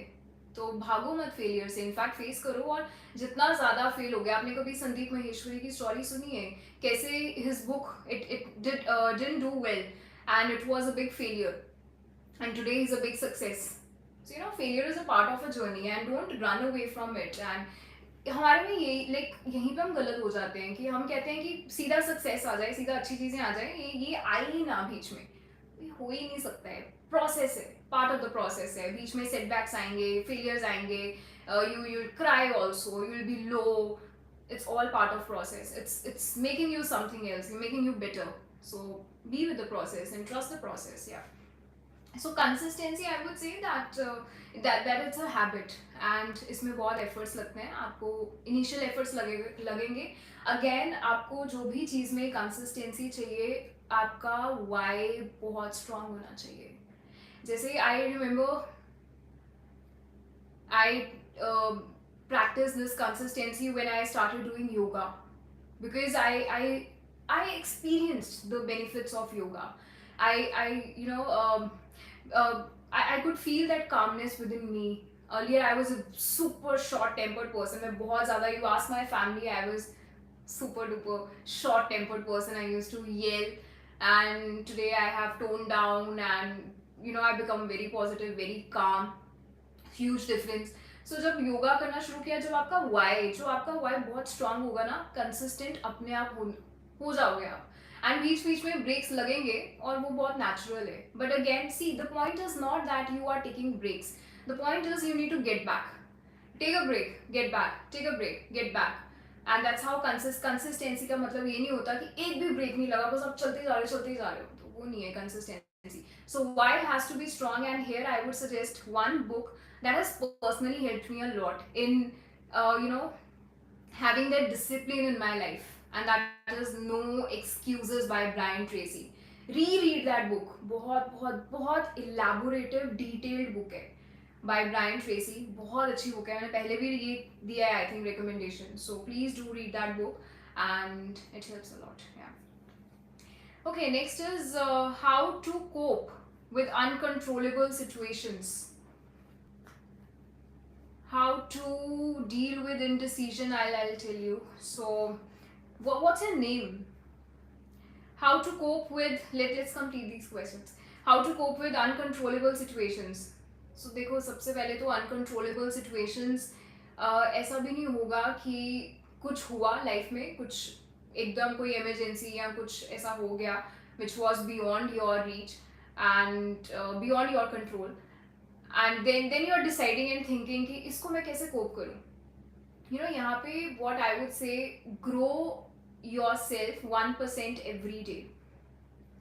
तो भागो मत फेलियर से, इनफैक्ट फेस करो। और जितना ज़्यादा फेल हो गया, आपने कभी संदीप महेश्वरी की स्टोरी सुनी है, कैसे his book it didn't do well and it was a big failure and today he's a big success. So failure is a part of a journey and don't run away from it. And हमारे में यहीं पे हम गलत हो जाते हैं कि हम कहते हैं कि सीधा सक्सेस आ जाए, सीधा अच्छी चीजें आ जाए, ये आए ही ना बीच में, ये हो ही नहीं सकता है। प्रोसेस है, पार्ट ऑफ द प्रोसेस है, बीच में सेटबैक्स आएंगे, फेलियर्स आएंगे, you cry also, you will be low, it's all part of process. It's making you something else, making you better. So be with the process and trust the process. Yeah. So consistency, I would say that it's a habit and इसमें बहुत efforts लगते हैं, आपको initial efforts लगेंगे। Again आपको जो भी चीज़ में consistency चाहिए, आपका why बहुत strong होना चाहिए। जैसे I remember I practiced this consistency when I started doing yoga, because I experienced the benefits of yoga. I you know I could feel that calmness within me. Earlier I was a super short tempered person. मैं बहुत ज़्यादा, you ask my family, I was super duper short tempered person. I used to yell, and today I have toned down, and I become very positive, very calm. Huge difference. So जब yoga करना शुरू किया, जब आपका why बहुत strong होगा ना, consistent अपने आप हो जाओगे आप। एंड बीच बीच में ब्रेक्स लगेंगे और वो बहुत नेचुरल है। But again see, the point is not that you are taking breaks, the point is you need to get back, take a break, get back, take a break, get back. And that's how consistency का मतलब ये नहीं होता कि एक भी break नहीं लगा, बस आप चलते जा रहे हो, तो वो नहीं है consistency. So why has to be strong, and here I would suggest one book that has personally helped me a lot in having that discipline in my life, and that is No Excuses by Brian Tracy. Reread that book, बहुत बहुत बहुत elaborative detailed book है by Brian Tracy, बहुत अच्छी book है, मैंने पहले भी ये दिया है I think recommendation, so please do read that book and it helps a lot. Yeah. Okay, next is how to cope with uncontrollable situations. How to deal with indecision, I'll tell you. So, what's your name? How to cope with, let's complete these questions. How to cope with uncontrollable situations. So, देखो, सबसे पहले तो uncontrollable situations ऐसा भी नहीं होगा कि कुछ हुआ लाइफ में, कुछ एकदम कोई इमरजेंसी या कुछ ऐसा हो गया which was beyond your reach and beyond your control, and then you are deciding and thinking कि इसको मैं कैसे cope करूँ। यहाँ पे what I would say, grow yourself 1% every day.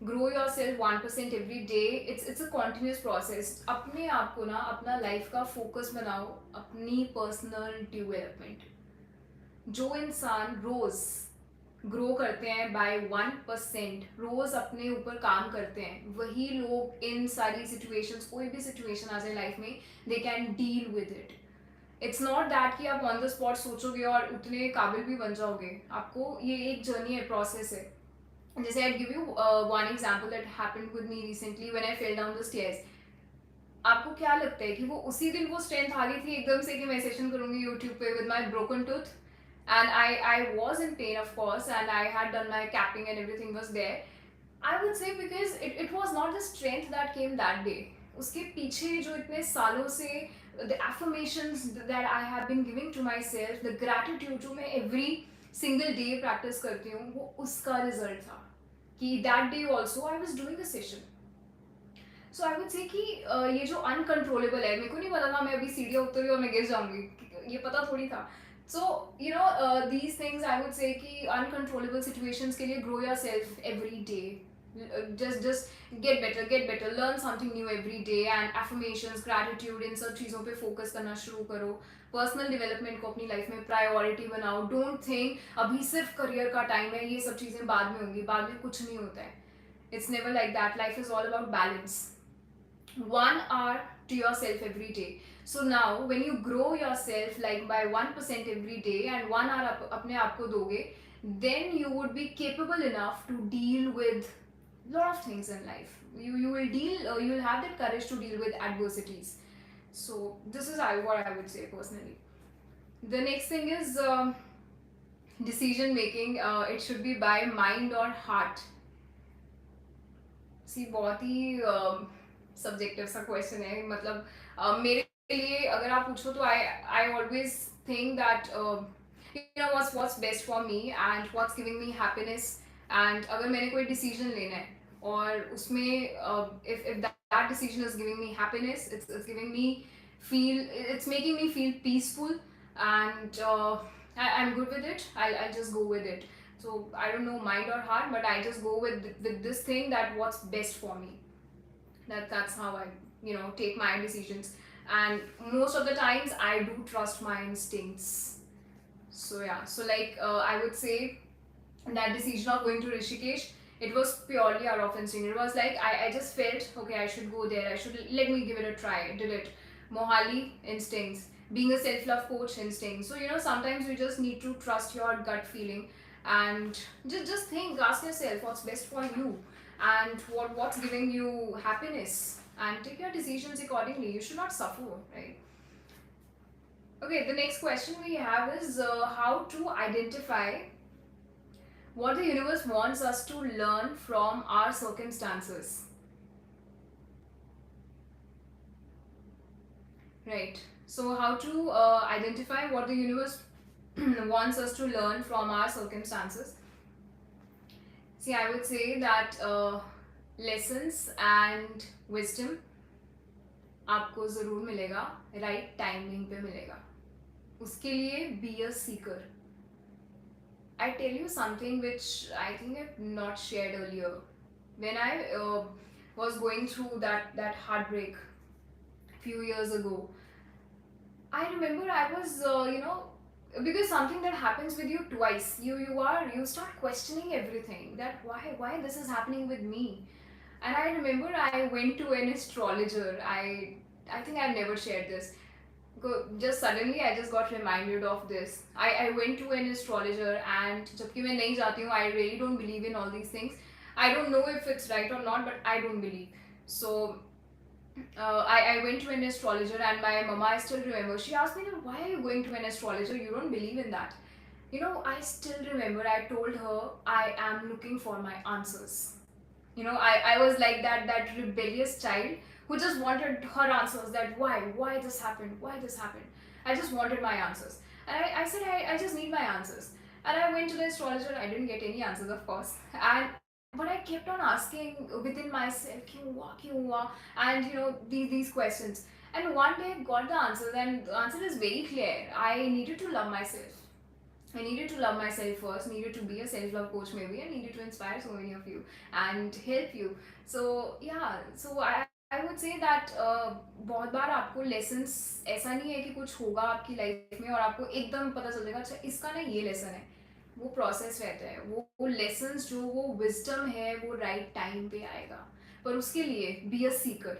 Grow yourself 1% every day. It's a continuous process. अपने आप को ना अपना लाइफ का फोकस बनाओ, अपनी पर्सनल डेवलपमेंट। जो इंसान रोज ग्रो करते हैं बाय 1%, रोज अपने ऊपर काम करते हैं, वही लोग इन सारी सिचुएशंस, कोई भी सिचुएशन आ जाए लाइफ में, they can deal with it. It's not that कि आप ऑन द स्पॉट सोचोगे और उतने काबिल भी बन जाओगे, आपको ये एक जर्नी है, प्रोसेस है। जैसे I give you one example that happened with me recently when I fell down the stairs. आपको क्या लगता है कि वो उसी दिन वो स्ट्रेंथ आ गई थी एकदम से कि मैं सेशन करूंगी यूट्यूब पे with my broken tooth? And I was in pain, of course, and I had done my capping and everything was there. I would say because it was not the strength that came that day. उसके पीछे जो इतने सालों से the affirmations that I have been giving to myself, the gratitude जो मैं every single day practice करती हूँ, वो उसका result था कि that day also I was doing the session. So I would say कि ये जो uncontrollable है, मेरे को नहीं पता था मैं अभी सीढ़ियाँ उतरी और मैं गिर जाऊंगी, ये पता थोड़ी था। So, these things I would say कि uncontrollable situations के लिए grow yourself every day. Just get better, learn something new every day, and affirmations, gratitude, इन सब चीज़ों पे focus करना शुरू करो। Personal development को अपनी life में priority बनाओ। Don't think अभी सिर्फ career का time है, ये सब चीज़ें बाद में होंगी, बाद में कुछ नहीं होता है। It's never like that. Life is all about balance. 1 hour to yourself every day. So now when you grow yourself like by 1% every day and 1 hour अपने आप को दोगे, then you would be capable enough to deal with lot of things in life. You will have that courage to deal with adversities. So this is what I would say personally. The next thing is decision making. It should be by mind or heart. सी बहुत ही subjective सा question है, मतलब मेरे लिए अगर आप पूछो तो I always think that you know what's best for me and what's giving me happiness. And अगर मैंने कोई डिसीजन लेना है और उसमें if that decision is giving me happiness, it's giving me feel, it's making me feel peaceful, and I'm good with it. I'll just go with it. So I don't know mind or heart, but I just go with this thing, that what's best for me. That's how I take my decisions. And most of the times I do trust my instincts. So yeah, so like I would say that decision of going to Rishikesh, it was purely out of instinct. It was like I just felt, okay, I should go there, I should, let me give it a try. I did it. Mohali, instincts. Being a self-love coach, instincts. So sometimes you just need to trust your gut feeling, and just think, ask yourself what's best for you, and what's giving you happiness, and take your decisions accordingly. You should not suffer, right? Okay, the next question we have is how to identify what the universe wants us to learn from our circumstances. Right. So, how to identify what the universe wants us to learn from our circumstances? See, I would say that lessons and wisdom आपको ज़रूर मिलेगा, right timing पे मिलेगा. उसके लिए be a seeker. I tell you something which I think I've not shared earlier. When I was going through that heartbreak few years ago, I remember I was because something that happens with you twice, you start questioning everything, that why this is happening with me. And I remember I went to an astrologer. I think I've never shared this. Just suddenly I just got reminded of this. I went to an astrologer, and जबकि मैं नहीं जाती हूँ, I really don't believe in all these things. I don't know if it's right or not, but I don't believe. So I went to an astrologer, and my mama, I still remember, she asked me, why are you going to an astrologer? You don't believe in that. I still remember I told her I am looking for my answers. I was like that rebellious child who just wanted her answers, that why this happened, why this happened. I just wanted my answers. And I said, I just need my answers. And I went to the astrologer. I didn't get any answers, of course. But I kept on asking within myself, kyun hua? And these questions. And one day I got the answers, and the answer is very clear. I needed to love myself. I needed to love myself first, needed to be a self-love coach maybe, and needed to inspire so many of you and help you. So yeah, so I would say that बहुत बार आपको lessons ऐसा नहीं है कि कुछ होगा आपकी life में और आपको एकदम पता चल जाएगा, अच्छा इसका ना ये lesson है. वो प्रोसेस रहता है, वो लेसन्स जो वो विजडम है वो राइट टाइम पे आएगा. पर उसके लिए be a seeker.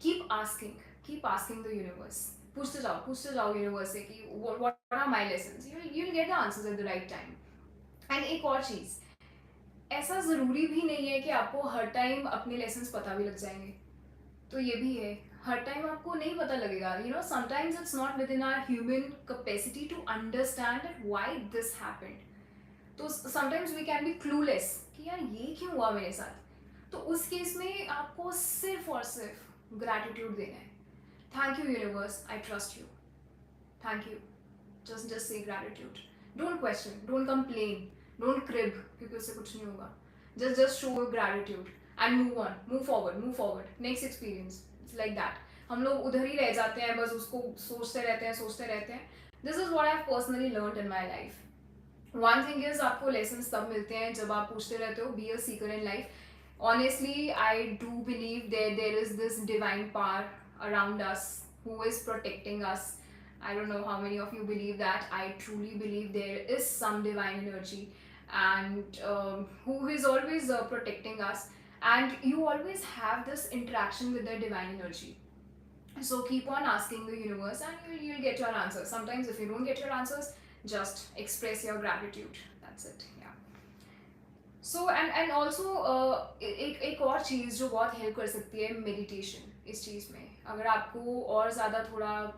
Keep asking the universe. पूछते जाओ यूनिवर्स से कि what are my lessons. You will get the answers at the right time. And एक और चीज़, ऐसा ज़रूरी भी नहीं है कि आपको हर टाइम अपने लेसन्स पता भी लग जाएंगे. तो ये भी है, हर टाइम आपको नहीं पता लगेगा. Sometimes it's not within our human capacity to understand that why this happened. तो sometimes we can be clueless कि यार ये क्यों हुआ मेरे साथ. तो उस केस में आपको सिर्फ और सिर्फ ग्रैटिट्यूड देना है. Thank you universe, I trust you. Thank you. Just say gratitude. Don't question, don't complain, don't crib, क्योंकि उससे कुछ नहीं होगा. Just show gratitude and move on, move forward. Next experience. It's like that. हम लोग उधर ही रह जाते हैं, बस उसको सोचते रहते हैं. This is what I have personally learned in my life. One thing is, आपको लेसन्स तब मिलते हैं जब आप पूछते रहते हो. B a Sikar in life. Honestly, I do believe there is this divine power around us who is protecting us. I don't know how many of you believe that. I truly believe there is some divine energy, and who is always protecting us. And you always have this interaction with the divine energy. So keep on asking the universe, and you'll get your answers. Sometimes if you don't get your answers, just express your gratitude. That's it. Yeah. So and also एक और चीज़ जो बहुत help कर सकती है, meditation इस चीज़ में. अगर आपको और ज़्यादा थोड़ा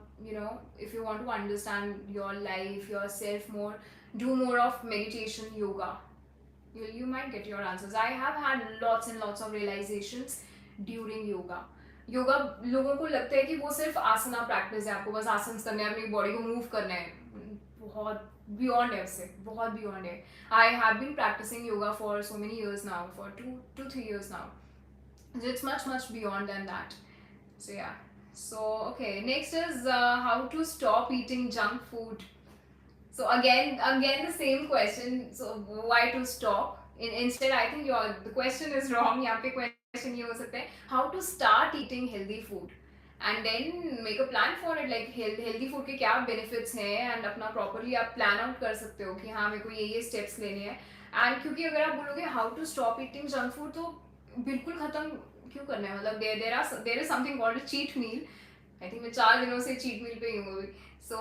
if you want to understand your life, yourself more, do more of meditation, yoga. You might get your answers. I have had lots and lots of realizations during yoga. Yoga लोगों को लगता है कि वो सिर्फ आसना प्रैक्टिस है, आपको बस आसन करने हैं, अपनी बॉडी को मूव करना है. बहुत बियॉन्ड है उससे, बहुत बियॉन्ड है. I have been practising yoga for so many years now, for 2 3 years now. So it's much much beyond than that. So yeah. So okay, next is how to stop eating junk food. So again the same question. So why to stop? Instead, I think the question is wrong. यहाँ पे question ये हो सकता है, how to start eating healthy food, and then make a plan for it. Like healthy food के क्या benefits हैं, and अपना properly आप plan out कर सकते हो कि हाँ मेरे को ये steps लेने हैं. And क्योंकि अगर आप बोलोगे how to stop eating junk food, तो बिल्कुल खत्म क्यों करना है. मतलब there is something called a cheat meal. I think मैं 4 दिनों से cheat meal पे ही हूँ अभी. So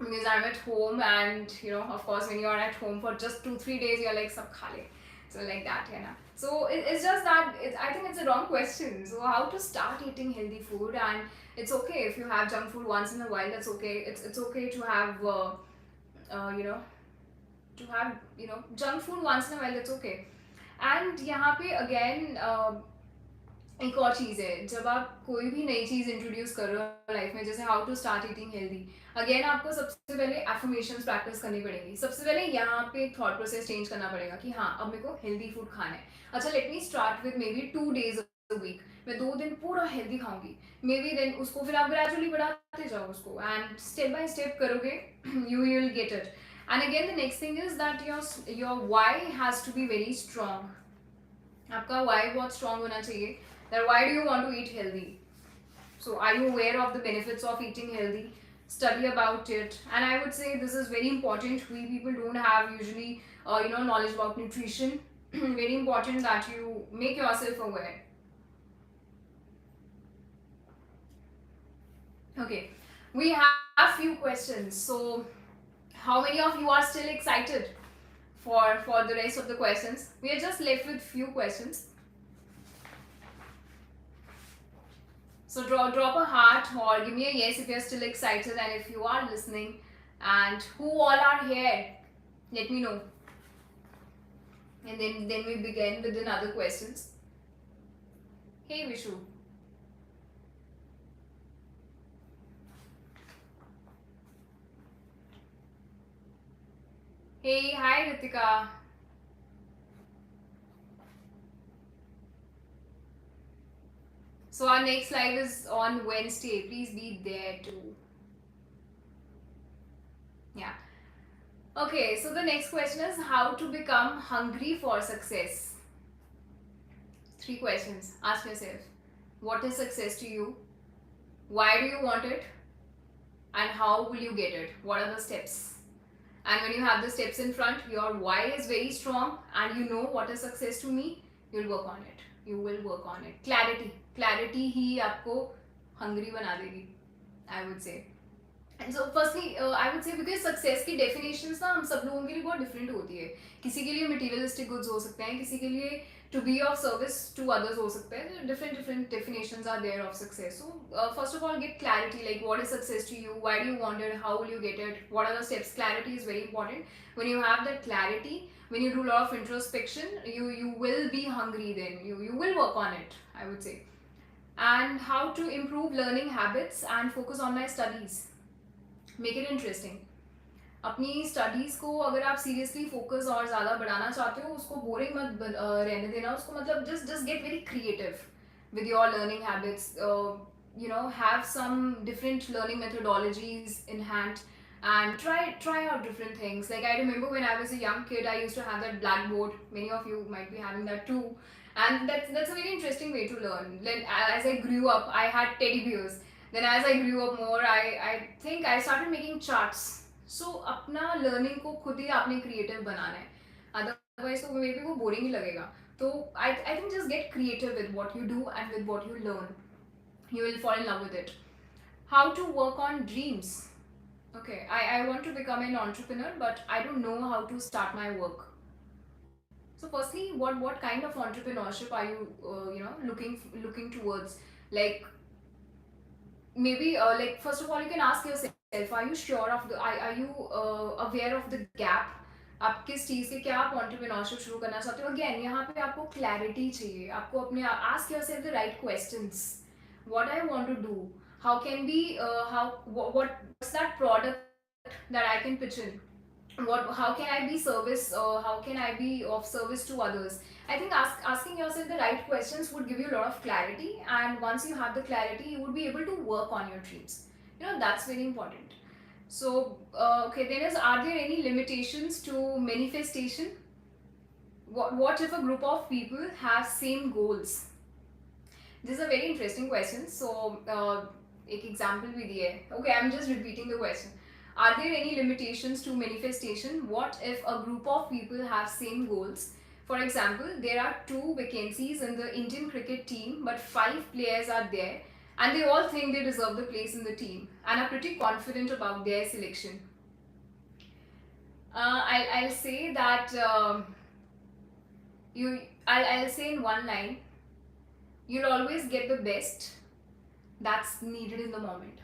because I'm at home, and of course when you're at home for just 2 3 days, you're like sab kha le. So like that, yeah. So it's just that I think it's a wrong question. So how to start eating healthy food, and it's okay if you have junk food once in a while. That's okay. It's okay to have you know junk food once in a while. That's okay. And यहाँ पे again एक और चीज़ है, जब आप कोई भी नई चीज़ इंट्रोड्यूस कर रहे हो लाइफ में, जैसे how to start eating healthy, again आपको सबसे पहले एफर्मेशंस प्रैक्टिस करनी पड़ेगी. सबसे पहले यहाँ पे थॉट प्रोसेस चेंज करना पड़ेगा कि हाँ अब मेरे को हेल्दी फूड खाना है. अच्छा, let me start with maybe 2 days a week. मैं 2 दिन पूरा हेल्दी खाऊंगी. मे बी देन उसको फिर आप ग्रेजुअली बढ़ाते जाओ उसको, एंड स्टेप बाय स्टेप करोगे, you will get it. And again the next thing is that your why has to be very strong. आपका वाई बहुत स्ट्रॉन्ग होना चाहिए. That why do you want to eat healthy? So are you aware of the benefits of eating healthy? Study about it. And I would say this is very important. We people don't have usually knowledge about nutrition. Very important that you make yourself aware. Okay, we have few questions. So how many of you are still excited for the rest of the questions? We are just left with few questions. So drop a heart or give me a yes if you're still excited, and if you are listening, and who all are here, let me know. And then we begin with another questions. Hey Vishu. Hey, hi Ritika. So our next live is on Wednesday. Please be there too. Yeah. Okay, so the next question is how to become hungry for success. 3 questions. Ask yourself, what is success to you? Why do you want it? And how will you get it? What are the steps? And when you have the steps in front, your why is very strong, and you know what is success to me, you'll work on it. You will work on it. Clarity ही आपको hungry बना देगी, I would say. And so firstly, I would say because success की definitions ना हम सब लोगों के लिए बहुत different होती है. किसी के लिए materialistic goods हो सकते हैं, किसी के लिए to be of service to others हो सकते हैं. Different definitions are there of success. So first of all, get clarity, like what is success to you, why do you want it, how will you get it, what are the steps. Clarity is very important. When you have that clarity, when you do a lot of introspection, you will be hungry. Then you will work on it, I would say. And how to improve learning habits and focus on my studies. Make it interesting. अपनी studies को अगर आप seriously focus और ज़्यादा बढ़ाना चाहते हो, उसको बोरिंग मत रहने देना. उसको मतलब just get very creative with your learning habits. Have some different learning methodologies in hand, and try out different things. Like I remember when I was a young kid, I used to have that blackboard. Many of you might be having that too, and that's a very interesting way to learn. Then as I grew up, I had teddy bears. Then as I grew up more, I think I started making charts. So अपना learning को खुद ही आपने creative बनाना है, otherwise तो may be वो boring ही लगेगा. तो I think just get creative with what you do and with what you learn. You will fall in love with it. How to work on dreams. Okay, I want to become an entrepreneur, but I don't know how to start my work. So firstly, what kind of entrepreneurship are you looking towards? Like maybe like first of all you can ask yourself, are you sure of the are you aware of the gap, आप किस चीज़ के क्या आप entrepreneurship शुरू करना चाहते हो. Again यहाँ पे आपको क्लैरिटी चाहिए, आपको अपने ask yourself the right questions. What I want to do, how can be how what's that product that I can pitch in, what how can I be service, how can I be of service to others. I think asking yourself the right questions would give you a lot of clarity, and once you have the clarity you would be able to work on your dreams. That's very important. So okay, then is, are there any limitations to manifestation? What if a group of people have same goals? This is a very interesting question. So एक example भी दिया है. Okay, I'm just repeating the question. Are there any limitations to manifestation? What if a group of people have same goals? For example, there are 2 vacancies in the Indian cricket team, but 5 players are there, and they all think they deserve the place in the team and are pretty confident about their selection. I'll say that I'll say in one line, you'll always get the best that's needed in the moment.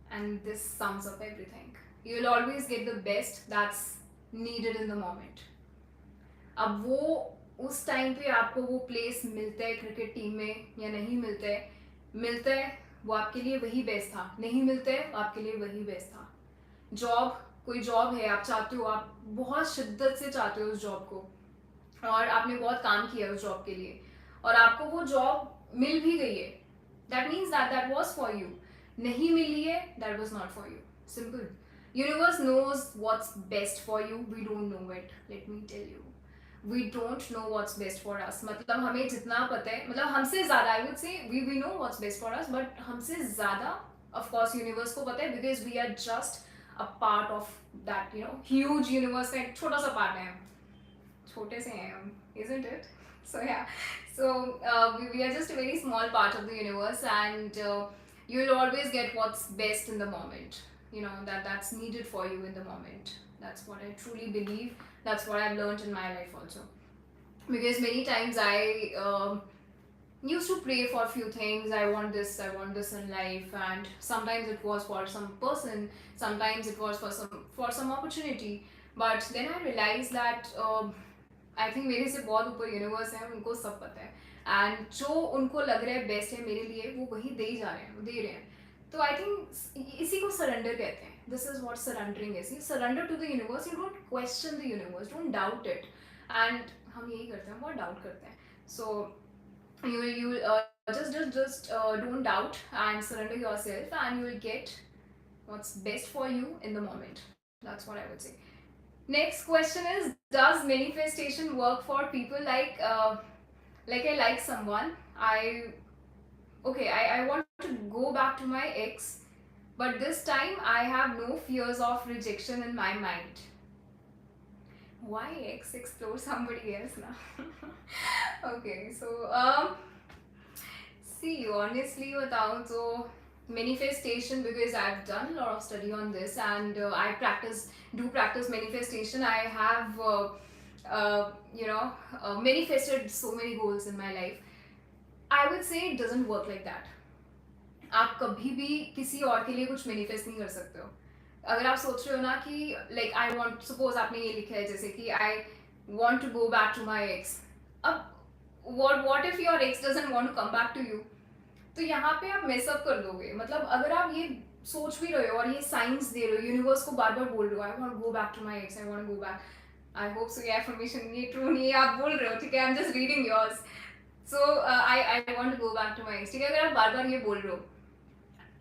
And this sums up everything. You'll always get the best that's needed in the moment. अब वो उस time पे आपको वो place मिलता है cricket team में या नहीं मिलता है वो आपके लिए वही बेस्ट था, नहीं मिलता है आपके लिए वही बेस्ट था. जॉब, कोई जॉब है आप चाहते हो, आप बहुत शिद्दत से चाहते हो उस जॉब को और आपने बहुत काम किया उस जॉब के लिए और आपको वो जॉब मिल भी गई है, that means that was for you. नहीं मिली है, that was not for you. Simple. Universe knows what's best for you, we don't know it. Let me tell you, we don't know what's best for us. मतलब हमें जितना पता है, मतलब हमसे ज़्यादा, I would say we know what's best for us, but हमसे ज़्यादा ऑफ कोर्स यूनिवर्स को पता है, because we are just a part of that huge universe का एक छोटा सा पार्ट है. छोटे से हैं हम, isn't it? So yeah, so we are just a very small part of the universe, and you'll always get what's best in the moment. That's needed for you in the moment. That's what I truly believe. That's what I've learned in my life also. Because many times I used to pray for a few things. I want this in life, and sometimes it was for some person, sometimes it was for some opportunity. But then I realized that I think मेरे से बहुत ऊपर universe है, उनको सब पता है, and जो उनको लग रहा है बेस्ट है मेरे लिए वो वही दे ही जा रहे हैं, वो दे रहे हैं. तो आई थिंक इसी को सरेंडर कहते हैं. This is what surrendering is. You surrender to the universe. You don't question the universe, don't doubt it. And हम यही करते हैं, बहुत डाउट करते हैं. सो you just don't doubt and surrender yourself, and you will get what's best for you in the moment. That's what I would say. Next question is, does manifestation work for people like I like someone, I want to go back to my ex, but this time I have no fears of rejection in my mind. Why ex? Explore somebody else now. Okay, so see, honestly बताऊँ तो manifestation, because I've done a lot of study on this, and I do practice manifestation. I have manifested so many goals in my life. I would say it doesn't work like that. आप कभी भी किसी और के लिए कुछ manifest नहीं कर सकते हो. अगर आप सोच रहे हो ना कि लाइक आई वांट, सपोज आपने ये लिखा है जैसे कि I want to go back to my ex. अब what if your ex doesn't want to come back to you, तो यहाँ पे आप मेसअप कर दोगे. मतलब अगर आप ये सोच भी रहे हो और ये साइंस दे रहे हो, यूनिवर्स को बार बार बोल रहे हो, I want go back to my ex, I want go back. I hope so ये एफर्मेशन ये ट्रू नहीं है, आप बोल रहे हो, ठीक है, I am just reading yours. So I want go back to my ex, ठीक है. अगर आप बार बार ये बोल रहे हो,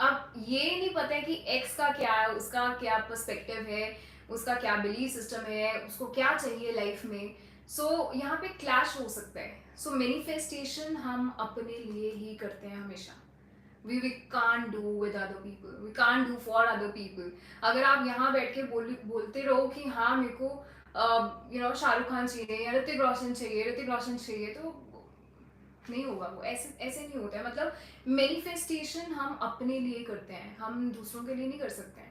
अब ये नहीं पता है कि एक्स का क्या है, उसका क्या पर्सपेक्टिव है, उसका क्या बिलीफ सिस्टम है, उसको क्या चाहिए लाइफ में. सो यहाँ पे क्लैश हो सकता है. सो मैनिफेस्टेशन हम अपने लिए ही करते हैं हमेशा. we can't do with other people, we can't do for other people. अगर आप यहाँ बैठ के बोलते रहो कि हाँ मेरे को शाहरुख खान चाहिए या ऋतिक रोशन चाहिए, तो नहीं होगा वो. ऐसे नहीं होता है. मतलब मैनिफेस्टेशन हम अपने लिए करते हैं, हम दूसरों के लिए नहीं कर सकते हैं.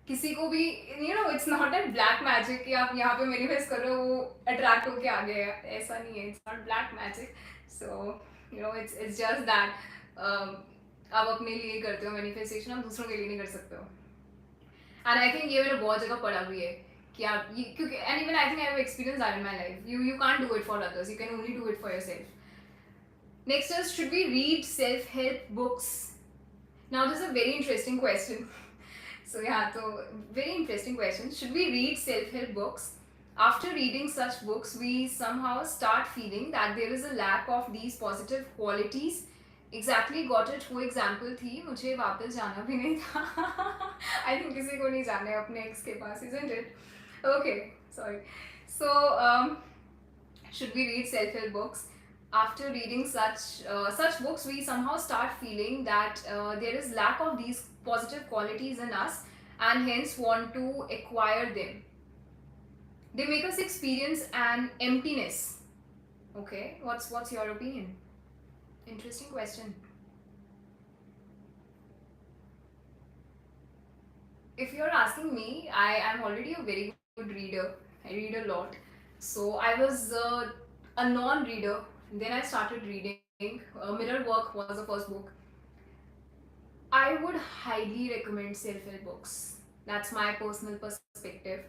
किसी को भी it's not a black magic कि आप यहाँ पे मैनिफेस्ट कर रहे हो वो अट्रैक्ट होके आ गया, ऐसा नहीं है. It's not black magic. So it's just that आप अपने लिए करते हो मैनिफेस्टेशन, आप दूसरों के लिए नहीं कर सकते हो. एंड आई थिंक ये मैंने बहुत जगह पढ़ा भी है कि आप क्योंकि and even I think I have experience that in my life. You can't do it for others, you can only do it for yourself. Next is, should we read self-help books? Now this is a very interesting question. So yeah, so very interesting question. Should we read self-help books? After reading such books, we somehow start feeling that there is a lack of these positive qualities. Exactly got it. वो example थी, मुझे वापस जाना भी नहीं था. I think किसी को नहीं जाना है अपने ex के पास, isn't it? Okay, sorry. So should we read self-help books? After reading such books, we somehow start feeling that there is lack of these positive qualities in us, and hence want to acquire them. They make us experience an emptiness. Okay, what's your opinion? Interesting question. If you're asking me, I am already a very good reader. I read a lot. So I was a non-reader. Then I started reading. Mirror Work was the first book. I would highly recommend self-help books. That's my personal perspective.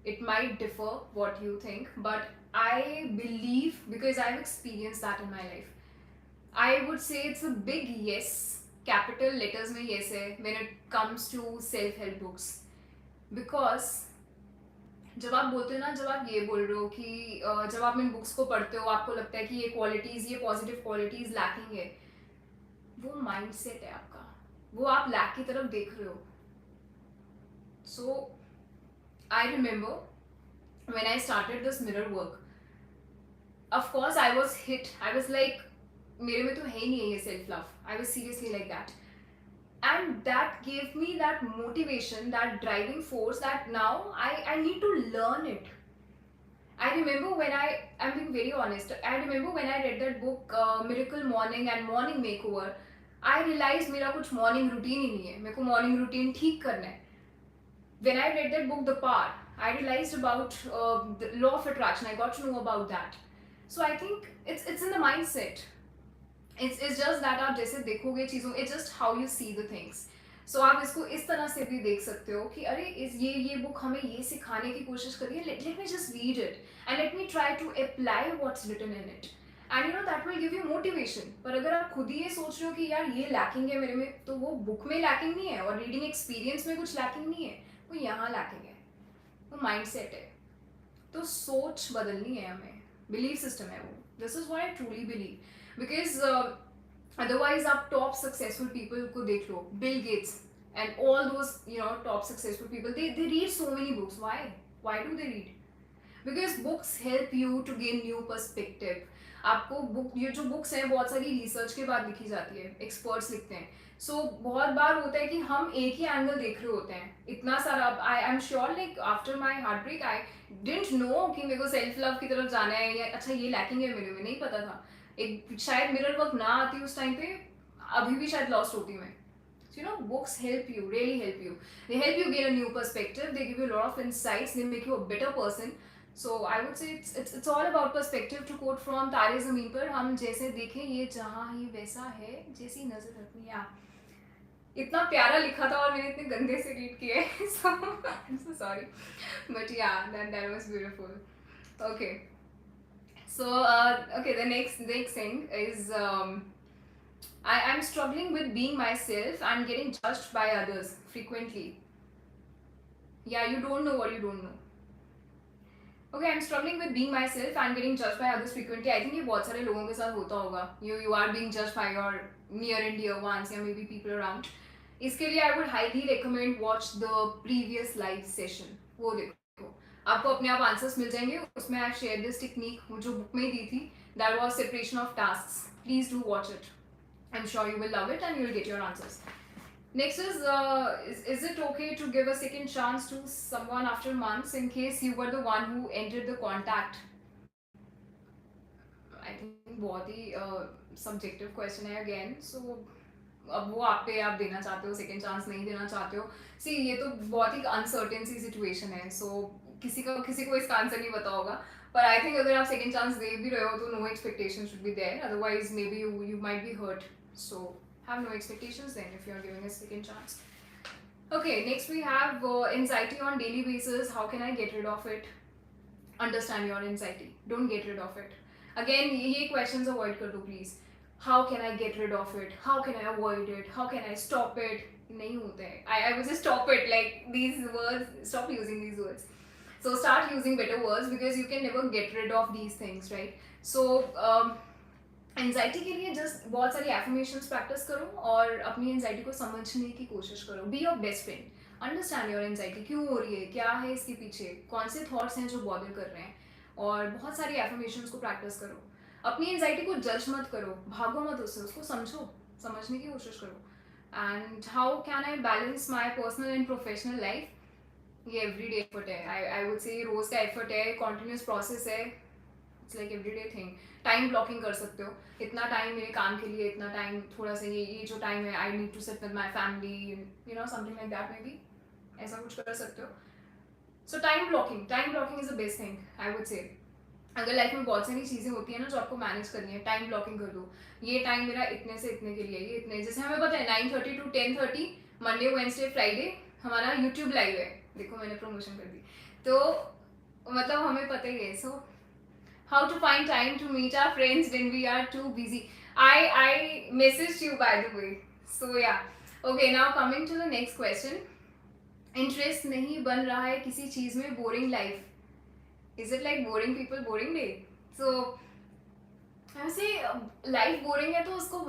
It might differ what you think, but I believe, because I've experienced that in my life, I would say it's a big yes, capital letters में yes है when it comes to self-help books. Because जब आप बोलते हो ना, जब आप ये बोल रहे हो कि जब आप इन बुक्स को पढ़ते हो आपको लगता है कि ये क्वालिटीज़, ये पॉजिटिव क्वालिटीज़ लैकिंग है, वो माइंड सेट है आपका, वो आप लैक की तरफ देख रहे हो. So I remember when I started this mirror work, of course I was hit. I was like, मेरे में तो है ही नहीं है ये self love. I was seriously like that. And that gave me that motivation, that driving force, that now I need to learn it. I remember when I'm being very honest, I remember when I read that book, Miracle Morning and Morning Makeover, I realized मेरा कुछ morning routine ही नहीं है, मेरे को morning routine ठीक करना है. When I read that book, The Power, I realized about the law of attraction. I got to know about that. So I think it's in the mindset. It's just that आप जैसे देखोगे चीज़ों, it's just how you see the things. So आप इसको इस तरह से भी देख सकते हो कि अरे ये बुक हमें ये सिखाने की कोशिश कर रही है. Let me just read it and let me try to apply what's written in it. And you know that will give you motivation. पर अगर आप खुद ही ये सोच रहे हो कि यार ये लैकिंग है मेरे में, तो वो बुक में लैकिंग नहीं है और रीडिंग एक्सपीरियंस में कुछ लैकिंग नहीं है, वो यहाँ लैकिंग है, वो माइंडसेट है. तो सोच बदलनी है हमें, बिलीव सिस्टम है वो. This is what I truly believe. Because otherwise आप टॉप सक्सेसफुल पीपल को देख लो, Bill Gates and all those top successful people, they read so many books. Why do they read? Because books help you to gain new perspective. आपको book, ये जो books हैं बहुत सारी रिसर्च के बाद लिखी जाती है, एक्सपर्ट्स लिखते हैं. सो बहुत बार होता है कि हम एक ही एंगल देख रहे होते हैं, इतना सारा. I am sure like after my heartbreak I didn't know कि मेरे को सेल्फ लव की तरफ जाना है, या अच्छा ये लैकिंग है मेरे में, नहीं पता था. एक शायद मिरर वर्क ना आती उस टाइम पे, अभी भी शायद लॉस्ट होती मैं. So books help you, really help you. They help you gain a new perspective. They give you a lot of insights. They make you a better person. So I would say it's all about perspective. To quote from तारे ज़मीन पर, हम जैसे देखें ये जहाँ ही वैसा है, जैसी नजर रखनी. इतना प्यारा लिखा था और मैंने इतने गंदे से रीड किए. So I'm so sorry, but yeah, that was beautiful. Okay. So okay, the next thing is. I'm struggling with being myself and getting judged by others frequently. Yeah, you don't know what you don't know. Okay, I'm struggling with being myself and getting judged by others frequently. I think ये बहुत सारे लोगों के साथ होता होगा. You are being judged by your near and dear ones, या maybe people around. इसके लिए I would highly recommend watch the previous live session. वो देखो, आपको अपने आप आंसर्स मिल जाएंगे. उसमें I shared this technique जो बुक में दी थी. That was separation of tasks. Please do watch it. I'm sure you will love it and you will get your answers. Next is it okay to give a second chance to someone after months in case you were the one who entered the contact? I think बहुत ही subjective question है again. So अब वो आप पे, आप देना चाहते हो second chance, नहीं देना चाहते हो. See, ये तो बहुत ही uncertain सी situation है. So किसी को इसका आंसर नहीं पता होगा. But I think अगर आप second chance दे भी रहे हो तो no expectation should be there. Otherwise maybe you might be hurt. So have no expectations then if you're giving a second chance. Okay, next we have anxiety on daily basis. How can I get rid of it? Understand your anxiety, don't get rid of it. Again, ये questions avoid कर दो please. How can I get rid of it? How can I avoid it? How can I stop it? नहीं होते हैं. I would say stop it, like these words, stop using these words. So start using better words because you can never get rid of these things, right? So anxiety के लिए just बहुत सारी affirmations practice करो और अपनी anxiety को समझने की कोशिश करो. Be your best friend, understand your anxiety, क्यों हो रही है, क्या है इसके पीछे, कौन से थॉट्स हैं जो बॉदर कर रहे हैं. और बहुत सारी एफर्मेशंस को प्रैक्टिस करो. अपनी एंजाइटी को जज मत करो, भागो मत उससे, उसको समझो, समझने की कोशिश करो. And how can I balance my personal and professional life? ये एवरीडे एफर्ट है. आई वुड से रोज का एफर्ट है, कॉन्टिन्यूस प्रोसेस है. It's like everyday thing. Time blocking कर सकते हो, इतना टाइम मेरे काम के लिए, इतना टाइम थोड़ा सा ये जो टाइम है I need to sit with my family, you know something like that. Maybe ऐसा कुछ कर सकते हो. So time blocking is the best thing I would say. अगर लाइफ में बहुत सारी चीज़ें होती है ना जो आपको मैनेज करनी है, टाइम ब्लॉकिंग कर दो. ये टाइम मेरा इतने से इतने के लिए, ये इतने, जैसे हमें पता है 9:30 to 10:30 मंडे वेंसडे फ्राइडे हमारा यूट्यूब लाइव है. देखो मैंने प्रमोशन कर दी, तो मतलब हमें पता ही है. सो how to find time to meet our friends when we are too busy. I messaged you by the way. So yeah. Okay, now coming to the next question. Interest नहीं बन रहा है किसी चीज में, boring life. Is it like boring people, boring day? So ऐसे life boring है तो उसको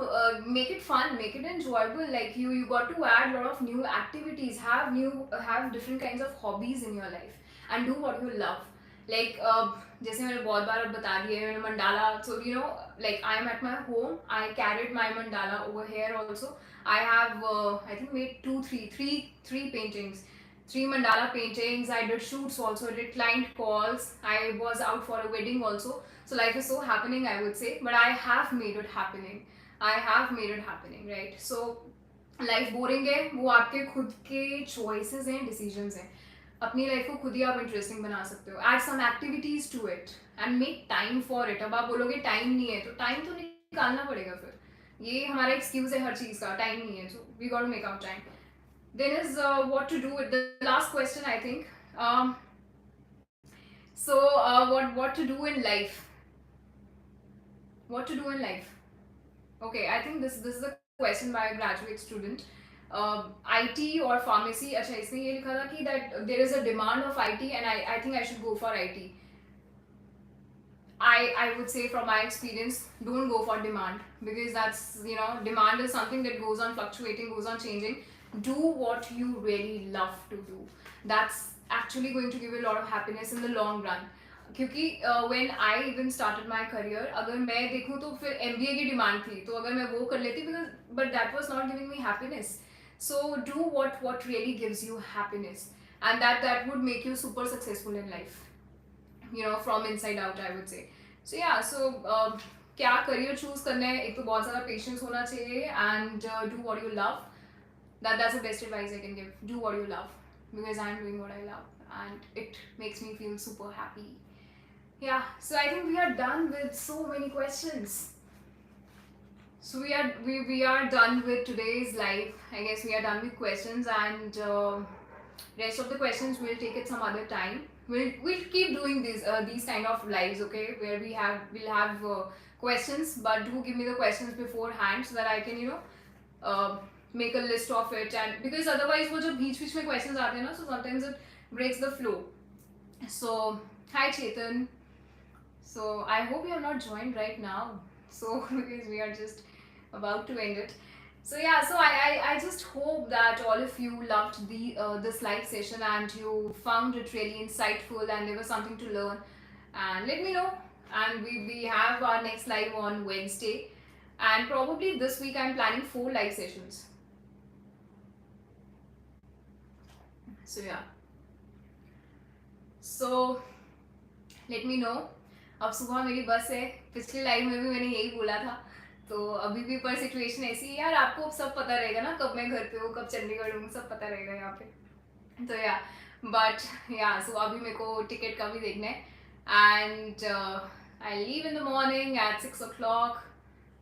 make it fun, make it enjoyable. Like you got to add lot of new activities, have different kinds of hobbies in your life and do what you love. Like जैसे मैंने बहुत बार अब बता दिया है, मैंने mandala, so you know like I am at my home, I carried my mandala over here also. I have I think made three paintings, 3 mandala paintings. I did shoots also, I did client calls, I was out for a wedding also. So life is so happening I would say, but I have made it happening, right? So life boring है वो आपके खुद के choices हैं, decisions हैं. अपनी life को खुद ही आप इंटरेस्टिंग बना सकते हो. Add some activities to it and make time for it. अब आप बोलोगे टाइम नहीं है, तो टाइम तो निकालना पड़ेगा. फिर ये हमारा एक्सक्यूज है हर चीज का, टाइम नहीं है, so we got to make out time. Then is what to do with the last question I think. So what to do in life, okay, I think this is a question by a graduate student. IT और pharmacy. अच्छा, इसमें ये लिखा था कि that there is a demand of IT and I think I should go for IT. I would say from my experience, don't go for demand, because that's, you know, demand is something that goes on fluctuating, goes on changing. Do what you really love to do. That's actually going to give you a lot of happiness in the long run. क्योंकि when I even started my career, अगर मैं देखूँ तो फिर MBA की demand थी, तो अगर मैं वो कर लेती, because but that was not giving me happiness. So do what really gives you happiness, and that would make you super successful in life, you know, from inside out I would say. So yeah, so क्या career choose करना है, एक तो बहुत ज़्यादा patience होना चाहिए, and do what you love. That's the best advice I can give. Do what you love, because I'm doing what I love and it makes me feel super happy. Yeah, so I think we are done with so many questions. So we are done with today's live. I guess we are done with questions, and rest of the questions we'll take it some other time. We'll keep doing these kind of lives, okay, where we'll have questions, but do give me the questions beforehand so that I can, you know, make a list of it. And because otherwise वो जब बीच में questions आते हैं ना, so sometimes it breaks the flow. So hi Chetan. So I hope you have not joined right now, so because we are just about to end it. So yeah, so I just hope that all of you loved this live session and you found it really insightful and there was something to learn. And let me know. And we have our next live on Wednesday, and probably this week I'm planning 4 live sessions. So yeah, so let me know. अब सुबह मेरी बस है, पिछले live में भी मैंने यही बोला था, तो अभी भी पर सिचुएशन ऐसी है यार. आपको सब पता रहेगा ना, कब मैं घर पे हूँ, कब चंडीगढ़ हूँ, सब पता रहेगा यहाँ पे. तो या बट या सो अभी मेरे को टिकट का भी देखना है. And I leave in the morning at 6 o'clock.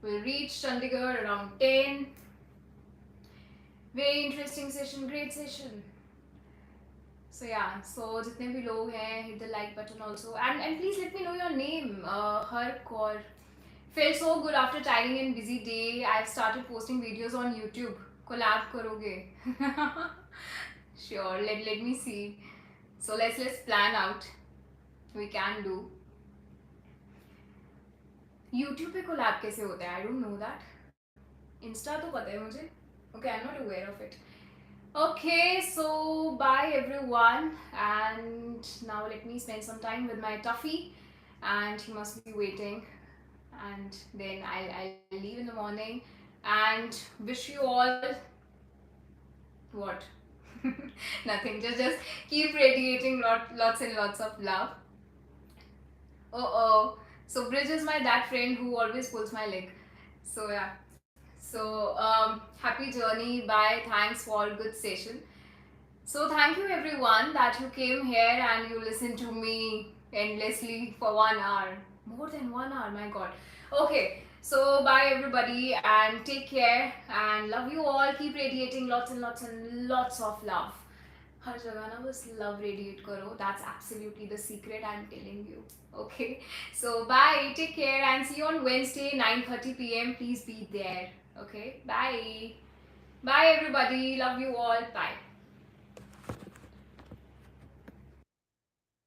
We'll reach Chandigarh around 10. Very interesting session, great session. So yeah, so जितने भी लोग हैं, hit the like button also, and please let me know your name. Hark or felt so good after tagging in busy day. I've started posting videos on YouTube. Collab करोगे? Sure. Let me see. So let's plan out. We can do. YouTube पे collab कैसे होता है? I don't know that. Insta तो पता है मुझे. Okay, I'm not aware of it. Okay, so bye everyone, and now let me spend some time with my Tuffy, and he must be waiting, and then I'll leave in the morning, and wish you all what? Nothing. Just keep radiating lots and lots of love. Oh. So Bridge is my that friend who always pulls my leg. So yeah. So happy journey. Bye. Thanks for good session. So thank you everyone that you came here and you listened to me endlessly for 1 hour. More than 1 hour, my god. Okay, so bye everybody and take care and love you all. Keep radiating lots and lots and lots of love. हर जगह ना बस love radiate करो. That's absolutely the secret I'm telling you. Okay, so bye. Take care and see you on Wednesday 9:30 p.m. Please be there. Okay, bye. Bye everybody. Love you all. Bye.